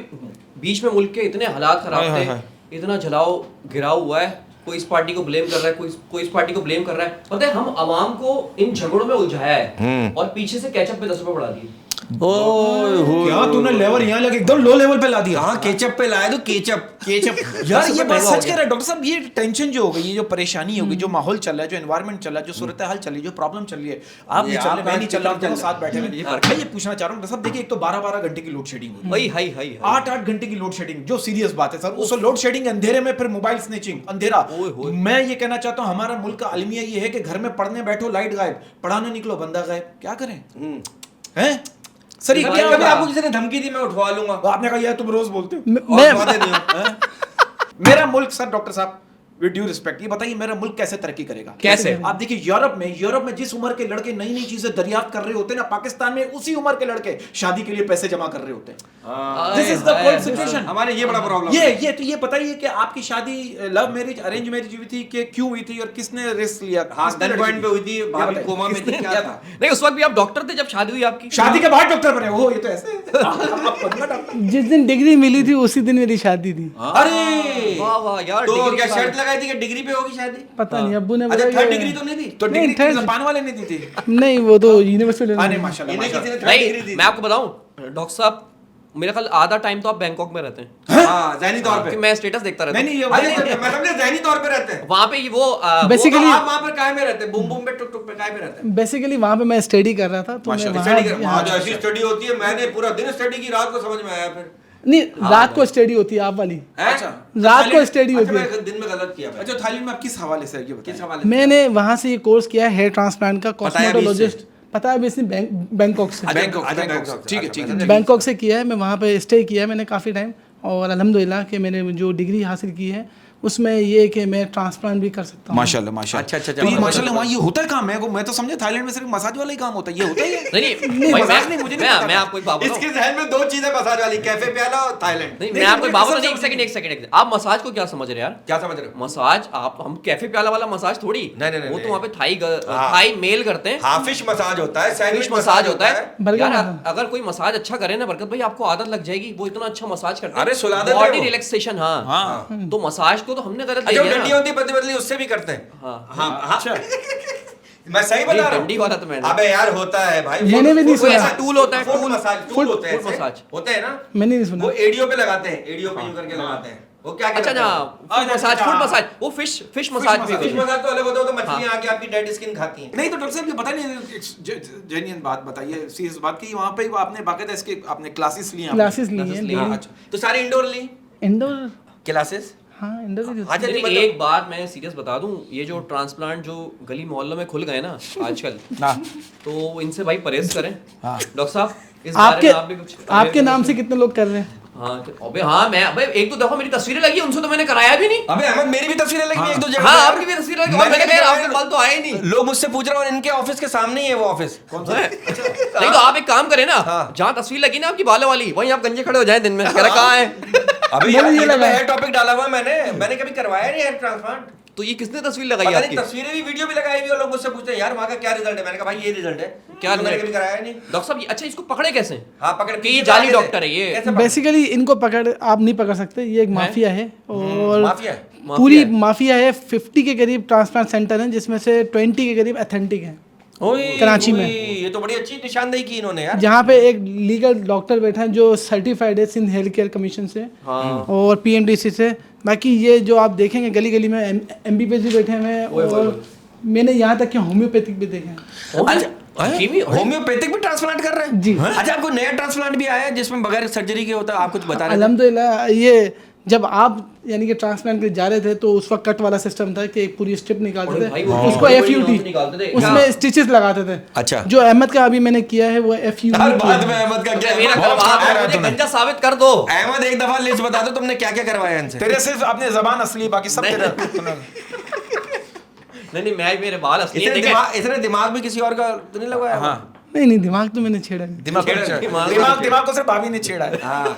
बीच में मुल्क के इतने हालात खराब थे, इतना जलाओ गिराव हुआ है, कोई इस पार्टी को ब्लेम कर रहा है, कोई इस पार्टी को ब्लेम कर रहा है। पता है हम आवाम को इन झगड़ों में उलझाया है और पीछे से केचप पे 10 रुपए बढ़ा दिए। क्या तूने लेवल यहाँ लगे एकदम लो लेवल पे ला दिया। हाँ केचप पे लाए तो केचप यार ये बात महंगा हो सच कह गया। रहा है डॉक्टर साहब। ये टेंशन जो हो गई, ये जो परेशानी हो गई, जो माहौल चल रहा है, जो एनवायरनमेंट चल रहा है, जो सूरत हाल चल रही है, जो प्रॉब्लम चल रही है, आप नहीं चल रहे, मैं नहीं चल रहा, दोनों साथ बैठे हैं। मैं ये पूछना चाह रहा हूँ डॉक्टर साहब, देखिए एक तो 12-12 घंटे की लोड शेडिंग हुई, वही हाई हाई 8-8 घंटे की लोड शेडिंग, जो सीरियस बात है सर। उस लोड शेडिंग अंधेरे में, फिर मोबाइल स्नैचिंग अंधेरा। मैं ये कहना चाहता हूँ हमारा मुल्क का अलमिया ये है कि घर में पढ़ने बैठो लाइट गायब, पढ़ाने निकलो बंदा गायब, क्या करें हैं सर? ये कभी क्या कभी होगा? आपको किसी ने धमकी दी मैं उठवा लूंगा। आपने कहा यार तुम रोज बोलते हो। और मैं उठवा देती हूँ। मेरा मुल्क सर डॉक्टर साहब विद ड्यू रिस्पेक्ट ये बताइए मेरा मुल्क कैसे तरक्की करेगा? कैसे? आप देखिए यूरोप में जिस उम्र के लड़के नई नई चीजें दरियाफ्त कर रहे होते हैं ना, पाकिस्तान में उसी उम्र के लड़के शादी के लिए पैसे जमा कर रहे होते हैं। This is the world situation. हमारे ये बड़ा प्रॉब्लम ये तो ये बताइए कि आपकी शादी लव मैरिज अरेंज मैरिज हुई थी कि क्यों हुई थी और किसने रिस्क लिया? हाँ किसने गन लड़की पॉइंट पे हुई थी, भाभी बताइए। कोमा में थी, क्या था? नहीं उस वक्त भी आप डॉक्टर थे जब शादी हुई आपकी? शादी के बाद डॉक्टर बने हो? ये तो ऐसे आप बदला डॉक्टर। जिस दिन डिग्री मिली थी उसी दिन मेरी शादी थी। अरे वाह वाह यार, तो डिग्री क्या के शर्त लगाई थी कि डिग्री पे होगी शादी? पता नहीं, अब्बू ने अच्छा बोला थर्ड कि- डिग्री तो नहीं थी? तो डिग्री थर्ड- जापान वाले ने दी थी? नहीं, वो तो यूनिवर्सिटी अरे माशाल्लाह इन्हें किसी ने माशाल्लाह। थर्ड डिग्री दी नहीं थी। मैं आपको बताऊं डॉक्टर साहब, मेरा ख्याल आधा टाइम तो आप बैंकॉक में रहते हैं। हाँ ज़हनी तौर पे। कि मैं स्टेटस देखता रहता नहीं हूं। नहीं ये अरे मैं समझे ज़हनी तौर पे रहते हैं। वहां पे ये वो Basically- तो आप वहाँ पर काय में रहते हैं? बूम बूम पे टुक टुक पे काय में रहते हैं? बेसिकली वहाँ पे मैं स्टडी कर रहा था, तो मैं माशाल्लाह, वहाँ वहाँ जो ऐसी स्टडी होती है, मैंने पूरा दिन स्टडी की, रात को समझ में आया फिर। नहीं, रात को स्टडी होती है आप वाली। हैं? अच्छा। रात को स्टडी अच्छा, होती है। मैं दिन में गलत किया मैंने। अच्छा थाईलैंड में आप किस हवाले से ये बताइए? किस हवाले से? मैंने वहाँ से ये कोर्स किया है हेयर ट्रांसप्लांट का, पता है अभी कॉस्मेटोलॉजिस्ट। पता है अभी इसने बैंकॉक से, बैंकॉक अच्छा, बैंकॉक बैंकॉक से, ठीक है अच्छा, ठीक अच्छा। है। बैंकॉक से किया है। मैं वहाँ पे स्टे किया है मैंने काफ़ी टाइम, और अल्हम्दुलिल्लाह कि मैंने जो डिग्री हासिल की है उसमें ये है कि मैं ट्रांसप्लांट भी कर सकता हूँ। माशाल्लाह माशाल्लाह। अच्छा, अच्छा, तो ये अच्छा। माशाल्लाह वहाँ ये होता है काम? मैं तो समझे थाईलैंड में सिर्फ मसाज वाला ही काम होता है, ये होता है ये? नहीं भाई, मजाक नहीं, मुझे नहीं पता मैं था। आपको एक बात बताऊं। इसके जहन में दो चीजें मसाज वाली, कैफे प्याला और थाईलैंड। नहीं मैं नहीं, आपको मुझे एक बात कसम बताऊं, से एक सेकंड आप मसाज को क्या समझ रहे हैं यार? क्या समझ रहे हो? मसाज आप हम कैफे प्याला वाला मसाज थोड़ी। नहीं, वो तो नहीं। वहाँ पे हाँ। थाई मेल करते हैं, हाफिश मसाज होता है, सैंडविच फिश मसाज होता है। बर्गर यार मसाज। अगर कोई मसाज अच्छा करे ना बरकत भाई, आपको आदत लग जाएगी। वो इतना अच्छा मसाज करते हैं, अरे सुला देते हैं बॉडी वो। रिलैक्सेशन। हाँ हाँ। तो मसाज को तो हमने गलत ले अच्छा वो लिया डंडी ना। होती है पतली पतली, उससे भी करते हैं। हाँ। हाँ हाँ अच्छा। मैं सही बता रहा हूँ? डंडी वाला तो मैंने अबे यार होता है भाई। मैंने भी नहीं फुट सुना। मसाज, टूल होता है, foot tool. Massage, tool foot- होते हैं फुट ऐसे। मसाज। होते हैं ना, मैंने नहीं सुना। वो एडियो पे लगाते हैं, एडियो पे यूं करके लगाते हैं। वो क्या अच्छा कहते ना हैं? फुट मसाज, फुट मसाज, वो फिश मसाज भी फिश होती है। मसाज तो अलग होता है, वो तो मछलियां आके आपकी डेड स्किन खाती हैं। नहीं तो डॉक्टर साहब ये बता नहीं जेन्युइन बात बताइए, सीरियस बात की वहाँ पे आपने बाकायदा इसके आपने क्लासेस ली हैं? क्लासेस ली हैं, Classes ली लेकिन हैं। अच्छा तो सारी इंडोर ली इंडोर, क्लासेस? हाँ इंडोर भी होती अच्छा नहीं, नहीं एक बात मैं सीरियस बता दूं, ये जो ट्रांसप्लांट जो गली मोहल्लों में खुल गए ना आजकल, हाँ। तो इनसे भाई परहेज करें। हाँ। डॉक्टर साहब इस है। बारे में आप भी कुछ आपके नाम से कितने लोग कर रहे हैं? हाँ अबे हाँ मैं अबे एक तो देखो मेरी तस्वीरें लगी, उनसे तो मैंने कराया भी नहीं। अबे अहमद मेरी भी तस्वीरें लगी हैं एक दो जगह हाँ पे। आपकी भी तस्वीरें लगी, और मैंने कहा यार आपके बाल तो आए ही नहीं। लोग मुझसे पूछ रहे हैं, और इनके ऑफिस के सामने ही है वो ऑफिस। नहीं तो आप एक काम करें ना, जहाँ तस्वीर लगी ना आपकी बालों वाली, वहीं आप गंजे खड़े हो जाए दिन में। कह रहा कहाँ है? अभी मैंने ये ये लगाया। हेयर टॉपिक डाला हुआ है मैंने कभी करवाया नहीं हेयर ट्रांसप्लांट। तो ये किसने तस्वीर लगाई पता नहीं, आपकी? तस्वीरें भी वीडियो भी लगाई हुई है, और लोग मुझसे पूछते हैं यार वहाँ का क्या रिजल्ट है। मैंने कहा भाई ये रिजल्ट है, क्या तो मैंने result? कभी कराया नहीं। डॉक्टर साहब अच्छा इसको पकड़े कैसे? हाँ पकड़ कि ये जाली डॉक्टर है ये। कैसे पकड़े? बेसिकली इनको पकड़ आप नहीं पकड़ सकते, ये एक माफिया है, और माफिया है? पूरी माफिया है। 50 के करीब ट्रांसप्लांट सेंटर हैं, जिसमें से 20 के करीब अथेंटिक हैं कराची में। ये तो बड़ी अच्छी निशानदेही की इन्होंने यार। जहाँ पे एक लीगल डॉक्टर बैठा है जो सर्टिफाइड है सिंध हेल्थ केयर कमीशन से और पीएमडीसी से। बाकी ये जो आप देखेंगे गली गली में एमबीबीएस भी बैठे हुए हैं, और मैंने यहाँ तक कि होम्योपैथिक भी देखे हैं। अच्छा हकीमी होम्योपैथिक भी ट्रांसप्लांट कर रहे हैं जी। अच्छा आपको नया ट्रांसप्लांट भी आया है जिसमें बगैर सर्जरी के होता है आप कुछ बता रहे थे अल्हम्दुलिल्लाह ये जब आप यानी कि ट्रांसप्लांट के जा रहे थे तो उस वक्त कट वाला सिस्टम था कि एक पूरी स्ट्रिप निकालते भाई, थे वो उसको बड़ी FUT बड़ी निकालते थे। उसमें स्टिचेस लगाते थे अच्छा। जो अहमद का अभी मैंने किया है वो FUT हर बात में अहमद का क्या मेरा बहुत करवा खा रहा है मुझे तूने। गंजा साबित कर दो। अहमद एक दफा लिस्ट बता दो तुमने क्या क्या करवाया इनसे तेरे सिर्फ अपने जबान असली बाकी सब तेरा नहीं मैं मेरे बाल असली हैं, देखे? इसने दिमाग भी किसी और का तो नहीं लगवाया हाँ नहीं दिमाग तो मैंने छेड़ा नहीं दिमाग दिमाग को सिर्फ भाभी ने छेड़ा है हाँ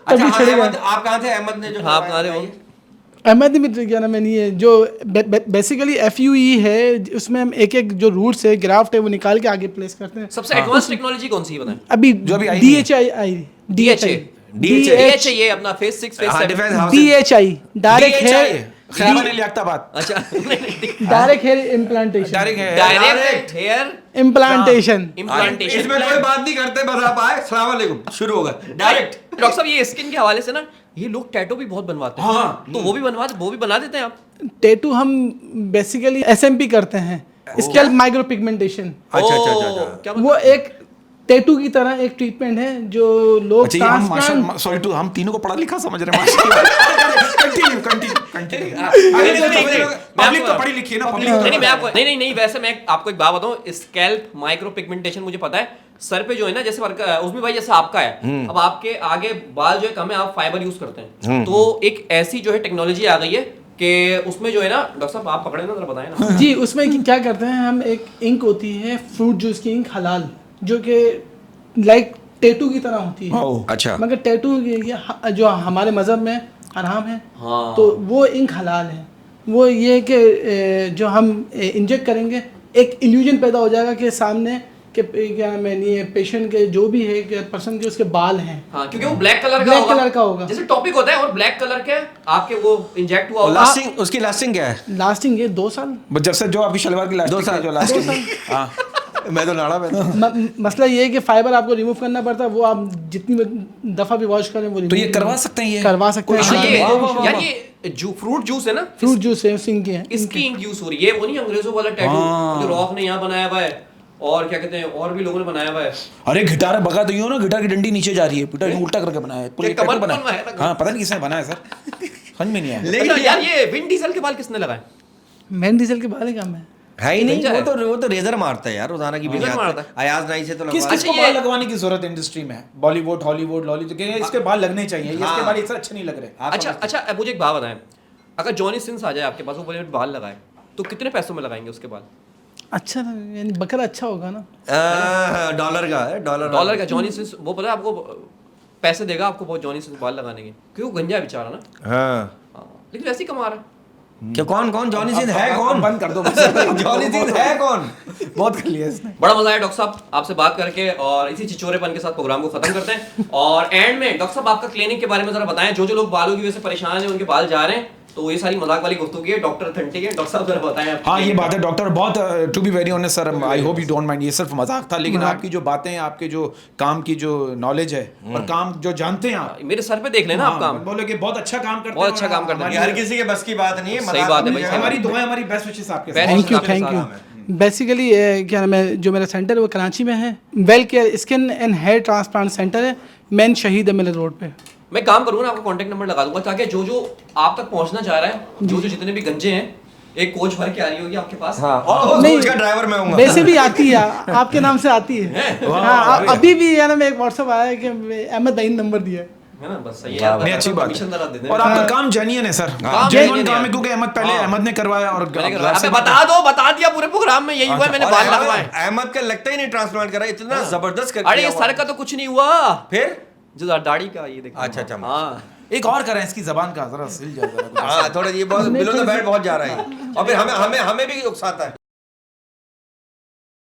अच्छा हाँ, अहमद आप कहाँ थे अहमद ने जो हाँ, आप कहाँ थे वो? अहमद मित्र क्या नाम है नहीं है जो बेसिकली FUE है उसमें हम एक एक जो रूट्स है ग्राफ्ट है वो निकाल के आगे प्लेस करते हैं सबसे एडवांस टेक्नोलॉजी कौन सी है बताएं? अभी जो अभी आई नहीं है। DHA ये अपना फेज 6 फेज हाँ 7 defence house DHI direct hair Khyber ने लियाकताबाद अच्छा direct hair implantation direct hair implantation implantation. इसमें कोई बात नहीं करते बस आप आए अस्सलाम वालेकुम शुरू होगा डायरेक्ट डॉक्टर साहब ये स्किन के हवाले से ना ये लोग टैटू भी बहुत बनवाते हैं। हाँ। तो वो भी बना देते हैं आप? टैटू हम बेसिकली SMP करते हैं स्कैल्प माइक्रो पिगमेंटेशन अच्छा क्या वो एक टैटू की तरह एक ट्रीटमेंट है जो लोग अच्छा ये हम ट्रांसप्लांट सॉरी टू हम तीनों को पढ़ा लिखा समझ रहे हैं कंटिन्यू पब्लिक तो पढ़ी लिखी है ना पब्लिक नहीं मैं आपको नहीं वैसे मैं आपको एक बात बताऊं स्कैल्प माइक्रो पिगमेंटेशन मुझे पता है सर पे जो है ना जैसे उसमें भाई जैसे आपका है अब आपके आगे बाल जो है कम है आप फाइबर यूज करते हैं तो एक ऐसी जो है टेक्नोलॉजी आ गई है कि उसमें जो है ना डॉक्टर साहब आप पकड़े ना जरा बताएं ना। जी उसमें क्या करते हैं हम एक इंक होती है फ्रूट जूस की इंक हलाल जो कि लाइक टैटू की तरह होती है अच्छा मगर टैटू जो हमारे मज़हब में हराम है हाँ। तो वो इंक हलाल है वो ये कि जो हम इंजेक्ट करेंगे एक इल्यूजन पैदा हो जाएगा कि सामने कि क्या नाम है नहीं पेशेंट के जो भी है पर्सन के उसके बाल हैं हाँ क्योंकि वो ब्लैक कलर का होगा जैसे टॉपिक होता है और ब्लैक कलर के आपके वो इंजेक्ट हुआ होगा। लास्टिंग उसकी लास्टिंग क्या है लास्टिंग ये 2 साल जब से जो आपकी शलवार की लास्टिक 2 साल जो लास्टिक हां मैं तो नाड़ा में मसला ये है कि फाइबर आपको रिमूव करना पड़ता है वो आप जितनी दफा भी वॉश करें वो तो ये करवा सकते हैं ये करवा सकते हाँ, हैं यार ये फ्रूट जूस है ना फ्रूट जूस है सिंह के हैं इसकी इंक यूज हो रही है वो नहीं अंग्रेजों वाला टैटू जो रॉक ने यहाँ बनाया हुआ है और क्या कहते हैं और भी लोगों ने बनाया हुआ है। अरे गिटार बगा तो यूं ना गिटार की डंडी नीचे जा रही है पिटा उल्टा करके बनाया है पूरी कमर टैटू बनवाया बनाया था। हां पता नहीं किसने बनाया सर समझ में नहीं आया लेकिन यार ये विन डीजल के बाल किसने लगाए? मैन डीजल के बारे काम है है ही नहीं रेंजर है। वो तो रेजर मारता है यार रोजाना की रेजर मारता है। अयाज नाई से तो किस लगवा किस को अच्छा, बाल ये- लगवाने की जरूरत है इंडस्ट्री में बॉलीवुड हॉलीवुड लॉलीवुड के इसके बाल लगने चाहिए ये इसके बाल इतना अच्छे नहीं लग रहे आप अच्छा अच्छा अब मुझे एक बात बताएं अगर जॉनी सिंस आ जाए आपके पास वो बोले बाल लगाए तो कितने पैसों में लगाएंगे उसके बाल? अच्छा यानी बकरा अच्छा होगा ना डॉलर का है डॉलर का जॉनी सिंस वो पता है आपको पैसे देगा आपको बहुत जॉनी सिंस बाल लगाने के क्योंकि वो गंजा है बेचारा ना। हाँ हाँ, लेकिन वैसे ही कमा रहा है। क्या कौन जॉनी सिंह है कौन बंद कर दो जॉनी सिंह है कौन बहुत कर लिया इसने बड़ा मजा आया डॉक्टर साहब आपसे बात करके और इसी चिचोरेपन के साथ प्रोग्राम को खत्म करते हैं और एंड में डॉक्टर साहब आपका क्लिनिक के बारे में जरा बताएं जो लोग बालों की वजह से परेशान हैं उनके बाल जा रहे हैं तो ये सारी मजाक वाली गुफ्तगू है डॉक्टर अथेंटिक है डॉक्टर साहब जरा बताएं आप। हाँ ये बात है डॉक्टर बहुत to be very honest sir I hope you don't mind ये सिर्फ मजाक था लेकिन आपकी जो बातें हैं आपके जो काम की जो नॉलेज है और काम जो जानते हैं आप मेरे सर पे देख लेना आप काम बोले कि बहुत अच्छा काम करते हैं बहुत अच्छा काम करते हैं। ये हर किसी के बस की बात नहीं है सही बात है भाई, सही हमारी दुआएं हमारी बेस्ट विशेस आपके साथ Best थैंक wishes यू आपके बेसिकली क्या नाम है जो मेरा सेंटर है वो कराची में है well care skin and hair transplant centre है मेन शहीद अमीर रोड पे। मैं काम करूंगा ना आपका कांटेक्ट नंबर लगा दूंगा ताकि जो आप तक पहुंचना चाह रहा है जो जितने भी गंजे हैं एक कोच भर के आ रही होगी आपके पास। और नहीं, उसका ड्राइवर मैं हूँ वैसे भी आती है आपके नाम से आती है हाँ, अभी भी यार मैं एक व्हाट्सएप आया है कि अहमद भाई ने नंबर दिया है ना बस सही है नहीं अच्छी बात कमीशन जरा दे है दें। और आपका काम जेन्युइन है सर काम जेन्युइन genuine काम है। है क्योंकि अहमद पहले हाँ। अहमद ने करवाया और मैंने करवाया। अबे बता दिया पूरे प्रोग्राम में यही हुआ है, मैंने और बाल लगवाए। अहमद का लगता ही नहीं ट्रांसप्लांट करा इतना जबरदस्त कर अरे ये सर का तो कुछ नहीं हुआ फिर जो दाढ़ी का ये देखो। अच्छा। हाँ एक और करें इसकी जबान का जरा सिल जाए जरा हाँ थोड़ा ये बहुत बिलो द बैट बहुत जा रहा है और फिर हमें भी उकसाता है।